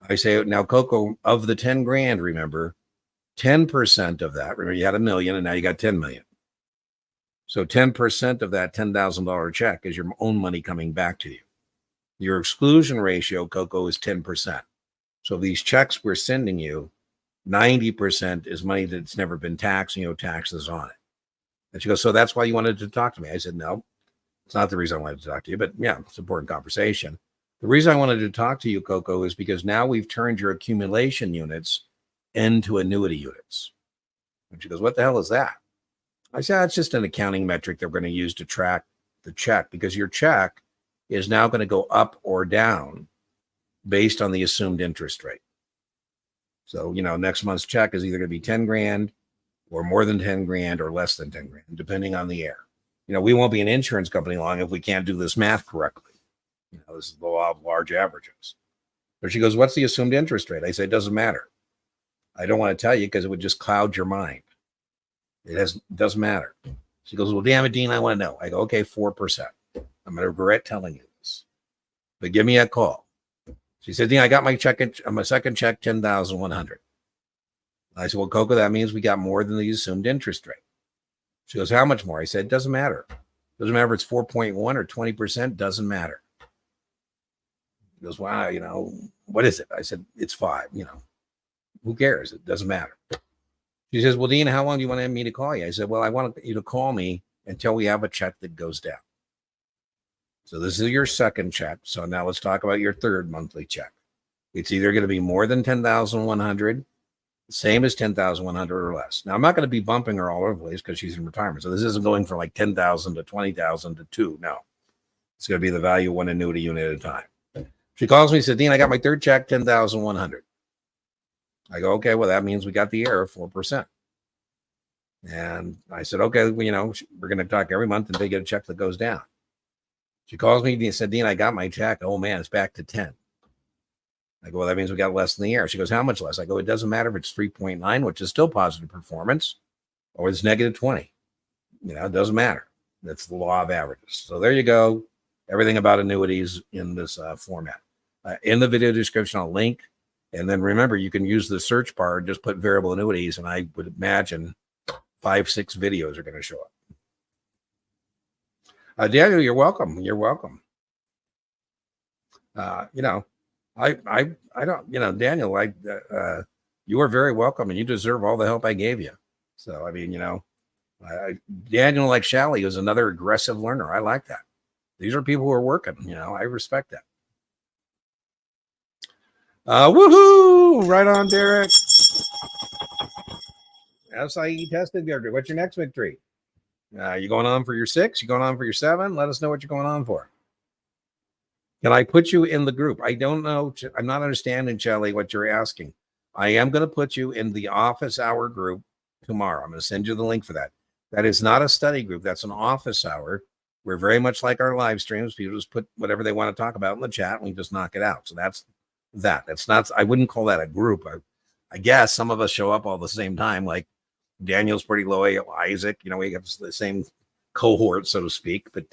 I say, now, Coco, of the 10 grand, remember, 10% of that, remember you had $1 million and now you got 10 million. So 10% of that $10,000 check is your own money coming back to you. Your exclusion ratio, Coco, is 10%. So these checks we're sending you, 90% is money that's never been taxed and you owe taxes on it. And she goes, so that's why you wanted to talk to me? I said, no, it's not the reason I wanted to talk to you, but yeah, it's an important conversation. The reason I wanted to talk to you, Coco, is because now we've turned your accumulation units into annuity units. And she goes, what the hell is that? I said, it's just an accounting metric that we're going to use to track the check because your check is now going to go up or down based on the assumed interest rate. So, next month's check is either going to be 10 grand or more than 10 grand or less than 10 grand, depending on the year. We won't be an insurance company long if we can't do this math correctly. This is the law of large averages. So she goes, what's the assumed interest rate? I said, it doesn't matter. I don't want to tell you because it would just cloud your mind. It doesn't matter. She goes, well, damn it, Dean, I want to know. I go, okay, 4%. I'm going to regret telling you this, but give me a call. She said, Dean, I got my second check, 10,100. I said, well, Coco, that means we got more than the assumed interest rate. She goes, how much more? I said, it doesn't matter. Doesn't matter if it's 4.1 or 20%, doesn't matter. She goes, wow, what is it? I said, it's 5, who cares? It doesn't matter. She says, well, Dean, how long do you want me to call you? I said, well, I want you to call me until we have a check that goes down. So this is your second check. So now let's talk about your third monthly check. It's either going to be more than 10,100, same as 10,100 or less. Now, I'm not going to be bumping her all over the place because she's in retirement. So this isn't going from like 10,000 to 20,000 to 2. No, it's going to be the value of one annuity unit at a time. She calls me and said, Dean, I got my third check, 10,100. I go, okay, well, that means we got the error of 4%. And I said, okay, well, we're going to talk every month until they get a check that goes down. She calls me and said, Dean, I got my check. Oh, man, it's back to 10. I go, well, that means we got less than the error. She goes, how much less? I go, it doesn't matter if it's 3.9, which is still positive performance, or it's negative 20. It doesn't matter. That's the law of averages. So there you go. Everything about annuities in this format. In the video description, I'll link. And then remember, you can use the search bar and just put variable annuities. And I would imagine 5-6 videos are going to show up. Daniel, you're welcome. You're welcome. I don't, Daniel, you are very welcome and you deserve all the help I gave you. So, Daniel, like Shally, is another aggressive learner. I like that. These are people who are working, I respect that. Woohoo! Right on, Derek. SIE tested victory. What's your next victory? You going on for your 6? You going on for your 7? Let us know what you're going on for. Can I put you in the group? I don't know. I'm not understanding, Shally, what you're asking. I am going to put you in the office hour group tomorrow. I'm going to send you the link for that. That is not a study group. That's an office hour. We're very much like our live streams. People just put whatever they want to talk about in the chat and we just knock it out. So that's that. That's not, I wouldn't call that a group. I guess some of us show up all the same time, like Daniel's pretty low, Isaac, we have the same cohort, so to speak, but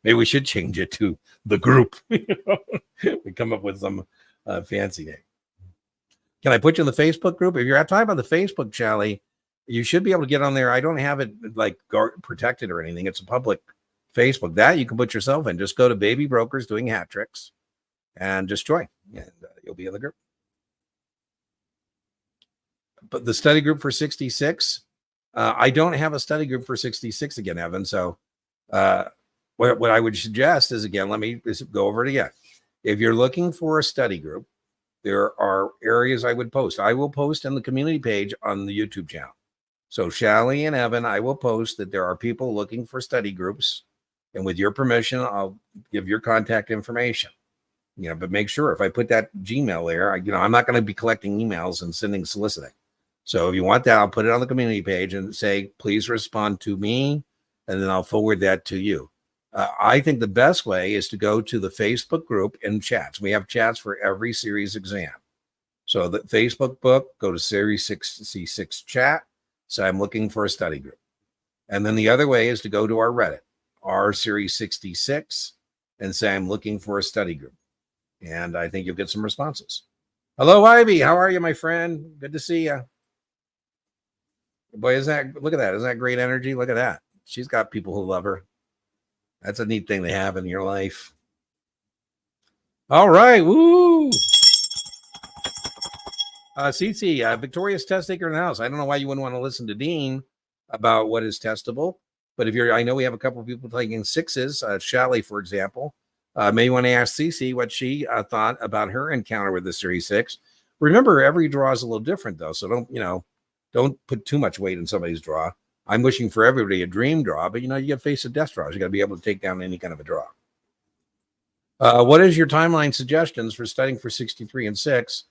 maybe we should change it to the group. We come up with some fancy name. Can I put you in the Facebook group? If you're talking about the Facebook, Shally, you should be able to get on there. I don't have it like protected or anything. It's a public Facebook. That you can put yourself in. Just go to Baby Brokers Doing Hat Tricks and just join, and you'll be in the group. But the study group for 66, I don't have a study group for 66 again, Evan. So what I would suggest is, again, let me just go over it again. If you're looking for a study group, there are areas I would post. I will post in the community page on the YouTube channel. So Shally and Evan, I will post that there are people looking for study groups. And with your permission, I'll give your contact information. But make sure if I put that Gmail there, I'm not going to be collecting emails and soliciting. So if you want that, I'll put it on the community page and say, please respond to me, and then I'll forward that to you. I think the best way is to go to the Facebook group and chats. We have chats for every series exam. So the Facebook book, go to Series 66 chat. So I'm looking for a study group. And then the other way is to go to our Reddit, our Series 66, and say, I'm looking for a study group. And I think you'll get some responses. Hello, Ivy. How are you, my friend? Good to see you. Boy, look at that. Isn't that great energy? Look at that. She's got people who love her. That's a neat thing to have in your life. All right. Woo. CC, victorious test taker in the house. I don't know why you wouldn't want to listen to Dean about what is testable. But I know we have a couple of people taking 6s, Shally, for example. Maybe want to ask CC what she thought about her encounter with the Series 6. Remember, every draw is a little different, though. So don't put too much weight in somebody's draw. I'm wishing for everybody a dream draw, but you get face of death draws. You got to be able to take down any kind of a draw. What is your timeline suggestions for studying for 63 and 6?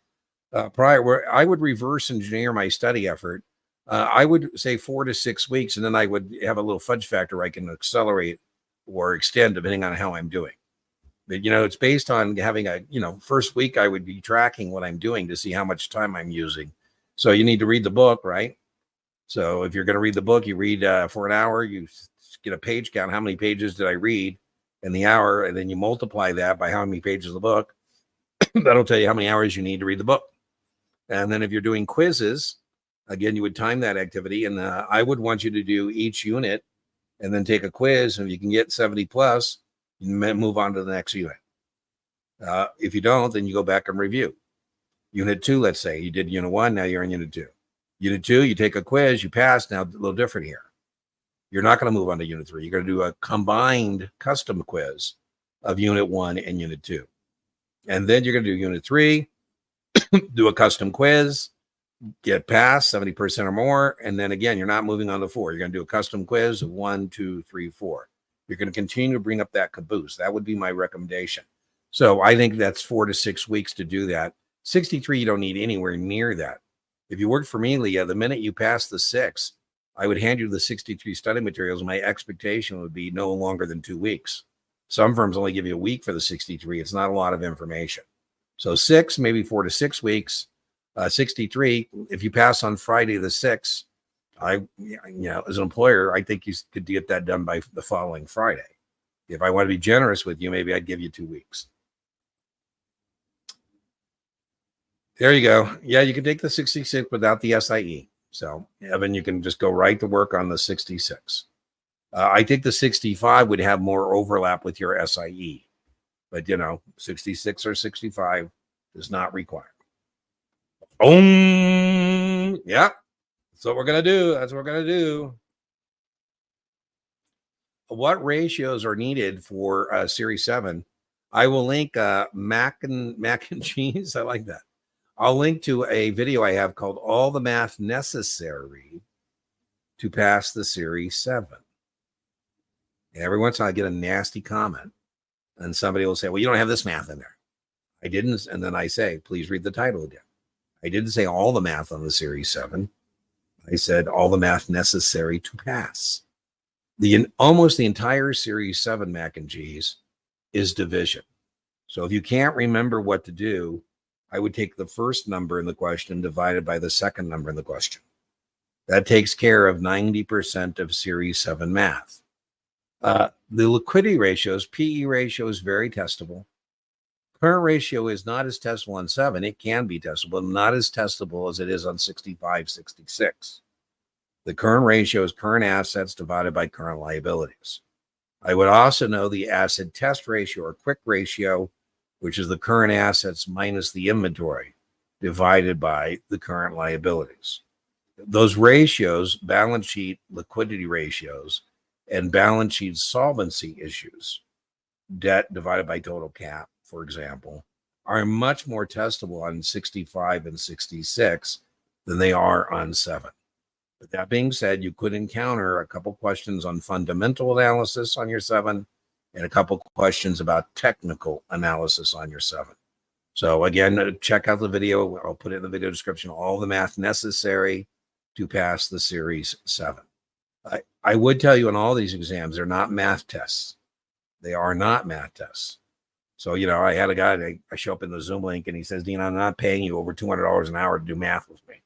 Where I would reverse engineer my study effort. I would say 4 to 6 weeks, and then I would have a little fudge factor I can accelerate or extend depending on how I'm doing. But, it's based on having first week I would be tracking what I'm doing to see how much time I'm using. So you need to read the book, right? So if you're going to read the book, you read for an hour, you get a page count. How many pages did I read in the hour? And then you multiply that by how many pages of the book. That'll tell you how many hours you need to read the book. And then if you're doing quizzes, again, you would time that activity. And I would want you to do each unit and then take a quiz. And if you can get 70 plus, you move on to the next unit. If you don't, then you go back and review. Unit 2, let's say you did unit 1, now you're in unit 2. Unit 2, you take a quiz, you pass. Now a little different here. You're not going to move on to unit 3. You're going to do a combined custom quiz of unit 1 and unit 2. And then you're going to do unit 3, do a custom quiz, get past 70% or more. And then again, you're not moving on to 4. You're going to do a custom quiz of 1, 2, 3, 4. You're going to continue to bring up that caboose. That would be my recommendation. So I think that's 4 to 6 weeks to do that. 63, you don't need anywhere near that. If you worked for me, Leah, the minute you pass the 6, I would hand you the 63 study materials. My expectation would be no longer than 2 weeks. Some firms only give you a week for the 63. It's not a lot of information. So 6, maybe 4 to 6 weeks. 63, if you pass on Friday the 6th, as an employer, I think you could get that done by the following Friday. If I want to be generous with you, maybe I'd give you 2 weeks. There you go. Yeah, you can take the 66 without the SIE. So, Evan, you can just go right to work on the 66. I think the 65 would have more overlap with your SIE. But, 66 or 65 is not required. Yeah, that's what we're going to do. That's what we're going to do. What ratios are needed for Series 7? I will link mac and cheese. I like that. I'll link to a video I have called All the Math Necessary to Pass the Series 7. And every once in a while I get a nasty comment and somebody will say, well, you don't have this math in there. I didn't. And then I say, please read the title again. I didn't say all the math on the Series 7. I said all the math necessary to pass. Almost the entire Series 7 mac and cheese is division. So if you can't remember what to do, I would take the first number in the question divided by the second number in the question. That takes care of 90% of Series 7 math. The liquidity ratios, PE ratio is very testable. Current ratio is not as testable on 7. It can be testable, but not as testable as it is on 65, 66. The current ratio is current assets divided by current liabilities. I would also know the asset test ratio or quick ratio, which is the current assets minus the inventory divided by the current liabilities. Those ratios, balance sheet liquidity ratios, and balance sheet solvency issues, debt divided by total cap, for example, are much more testable on 65 and 66 than they are on 7. But that being said, you could encounter a couple questions on fundamental analysis on your 7 and a couple questions about technical analysis on your 7. So again, check out the video. I'll put it in the video description, all the math necessary to pass the Series 7. I would tell you in all these exams, they're not math tests. They are not math tests. So, I had a guy, I show up in the Zoom link and he says, Dean, I'm not paying you over $200 an hour to do math with me.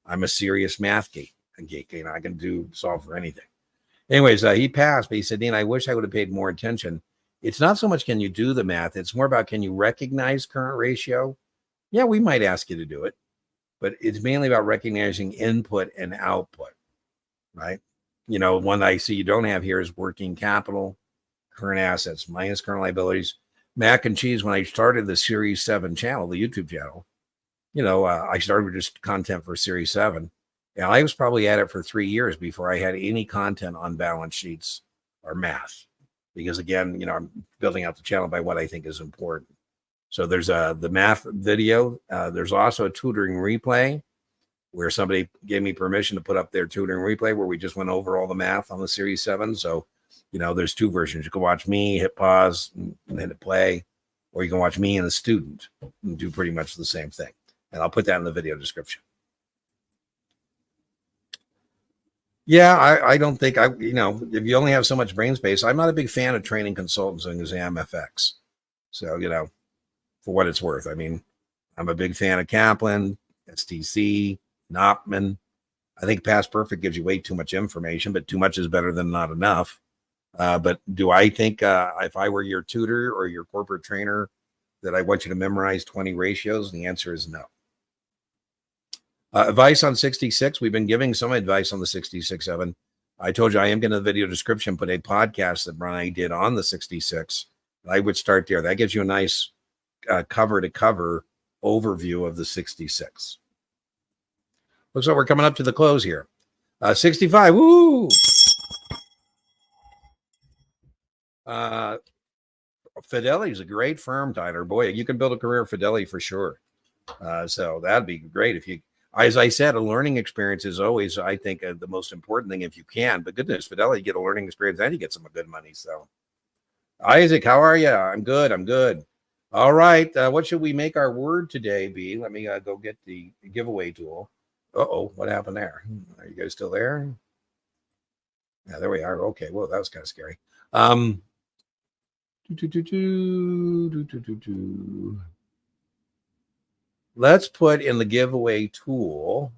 I'm a serious math geek. I can solve for anything. Anyways, he passed, but he said, Dean, I wish I would have paid more attention. It's not so much can you do the math. It's more about can you recognize current ratio? Yeah, we might ask you to do it, but it's mainly about recognizing input and output, right? One I see you don't have here is working capital, current assets minus current liabilities. Mac and cheese, when I started the Series 7 channel, the YouTube channel, I started with just content for Series 7. And I was probably at it for 3 years before I had any content on balance sheets or math. Because again, I'm building out the channel by what I think is important. So there's the math video. There's also a tutoring replay where somebody gave me permission to put up their tutoring replay where we just went over all the math on the Series 7. So, there's 2 versions. You can watch me, hit pause, and then hit play, or you can watch me and the student and do pretty much the same thing. And I'll put that in the video description. Yeah, I don't think if you only have so much brain space, I'm not a big fan of training consultants in exam FX. So, for what it's worth. I mean, I'm a big fan of Kaplan, STC, Knopman. I think Past Perfect gives you way too much information, but too much is better than not enough. But do I think if I were your tutor or your corporate trainer that I want you to memorize 20 ratios? And the answer is no. Advice on 66. We've been giving some advice on the 66-7. I told you I am going to the video description put a podcast that Brian did on the 66. I would start there. That gives you a nice cover to cover overview of the 66. Looks like we're coming up to the close here. 65. Woo! Fidelity is a great firm, Tyler. Boy, you can build a career at Fidelity for sure. So that'd be great if you. As I said, a learning experience is always, I think, the most important thing if you can. But goodness, Fidelity, you get a learning experience and you get some good money. So, Isaac, how are you? I'm good. I'm good. All right. What should we make our word today be? Let me go get the giveaway tool. Uh-oh, what happened there? Are you guys still there? Yeah, there we are. Okay. Well, that was kind of scary. Let's put in the giveaway tool.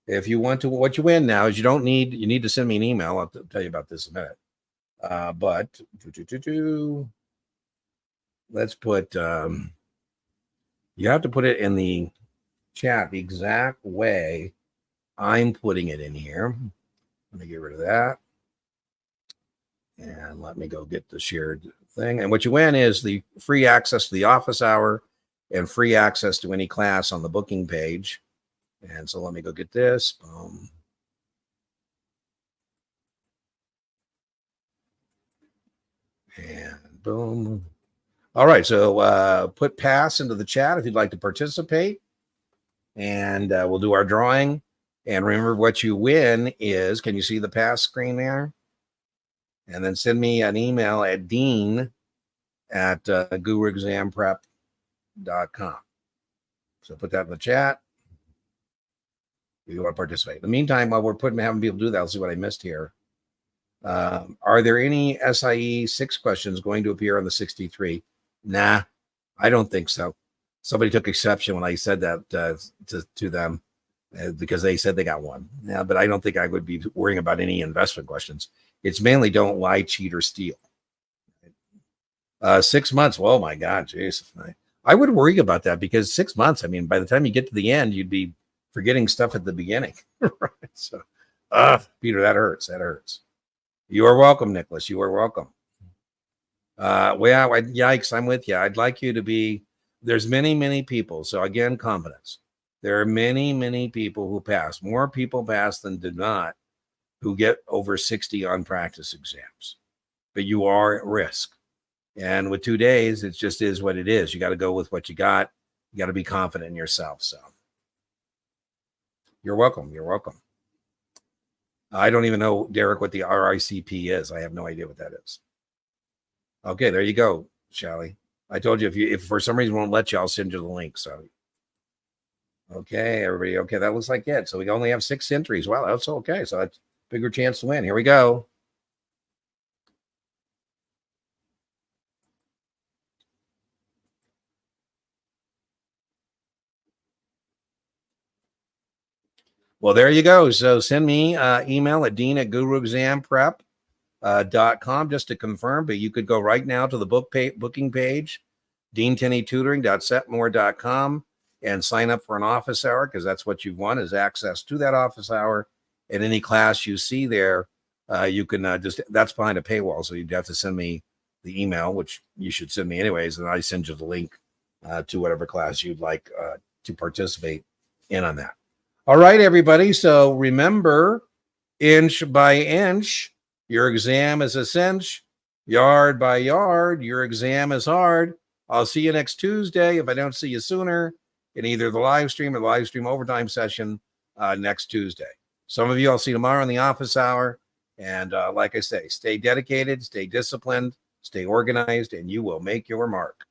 If you want to, what you win now is you need to send me an email. I'll tell you about this in a minute. But let's put, you have to put it in the chat the exact way I'm putting it in here. Let me get rid of that. And let me go get the shared thing. And what you win is the free access to the office hour and free access to any class on the booking page. And so let me go get this. Boom. And boom. All right. So put pass into the chat if you'd like to participate. And we'll do our drawing. And remember, what you win is, can you see the pass screen there? And then send me an email at dean@guruexamprep.com. So put that in the chat if you want to participate. In the meantime, while we're having people do that, I'll see what I missed here. Are there any SIE 6 questions going to appear on the 63? Nah, I don't think so. Somebody took exception when I said that to them because they said they got one. Yeah, but I don't think I would be worrying about any investment questions. It's mainly don't lie, cheat, or steal. 6 months. Oh my God, jeez. I would worry about that because 6 months, I mean, by the time you get to the end, you'd be forgetting stuff at the beginning. Right. So, Peter, that hurts. That hurts. You are welcome, Nicholas. You are welcome. Yikes, I'm with you. I'd like you to be, there's many people. So again, confidence. There are many people who pass. More people pass than did not who get over 60 on practice exams. But you are at risk. And with 2 days, it just is what it is. You got to go with what you got. You got to be confident in yourself. So you're welcome. You're welcome. I don't even know, Derek, what the RICP is. I have no idea what that is. Okay, there you go, Shally. I told you if for some reason won't let you, I'll send you the link. So, okay, everybody. Okay, that looks like it. So we only have 6 entries. Wow, that's okay. So that's a bigger chance to win. Here we go. Well, there you go. So send me email at dean@guruexamprep.com just to confirm. But you could go right now to the booking page, deantenneytutoring.setmore.com, and sign up for an office hour because that's what you want is access to that office hour. And any class you see there, you can that's behind a paywall. So you'd have to send me the email, which you should send me anyways. And I send you the link to whatever class you'd like to participate in on that. All right, everybody. So remember, inch by inch, your exam is a cinch. Yard by yard, your exam is hard. I'll see you next Tuesday if I don't see you sooner in either the live stream or the live stream overtime session next Tuesday. Some of you I'll see tomorrow in the office hour. And like I say, stay dedicated, stay disciplined, stay organized, and you will make your mark.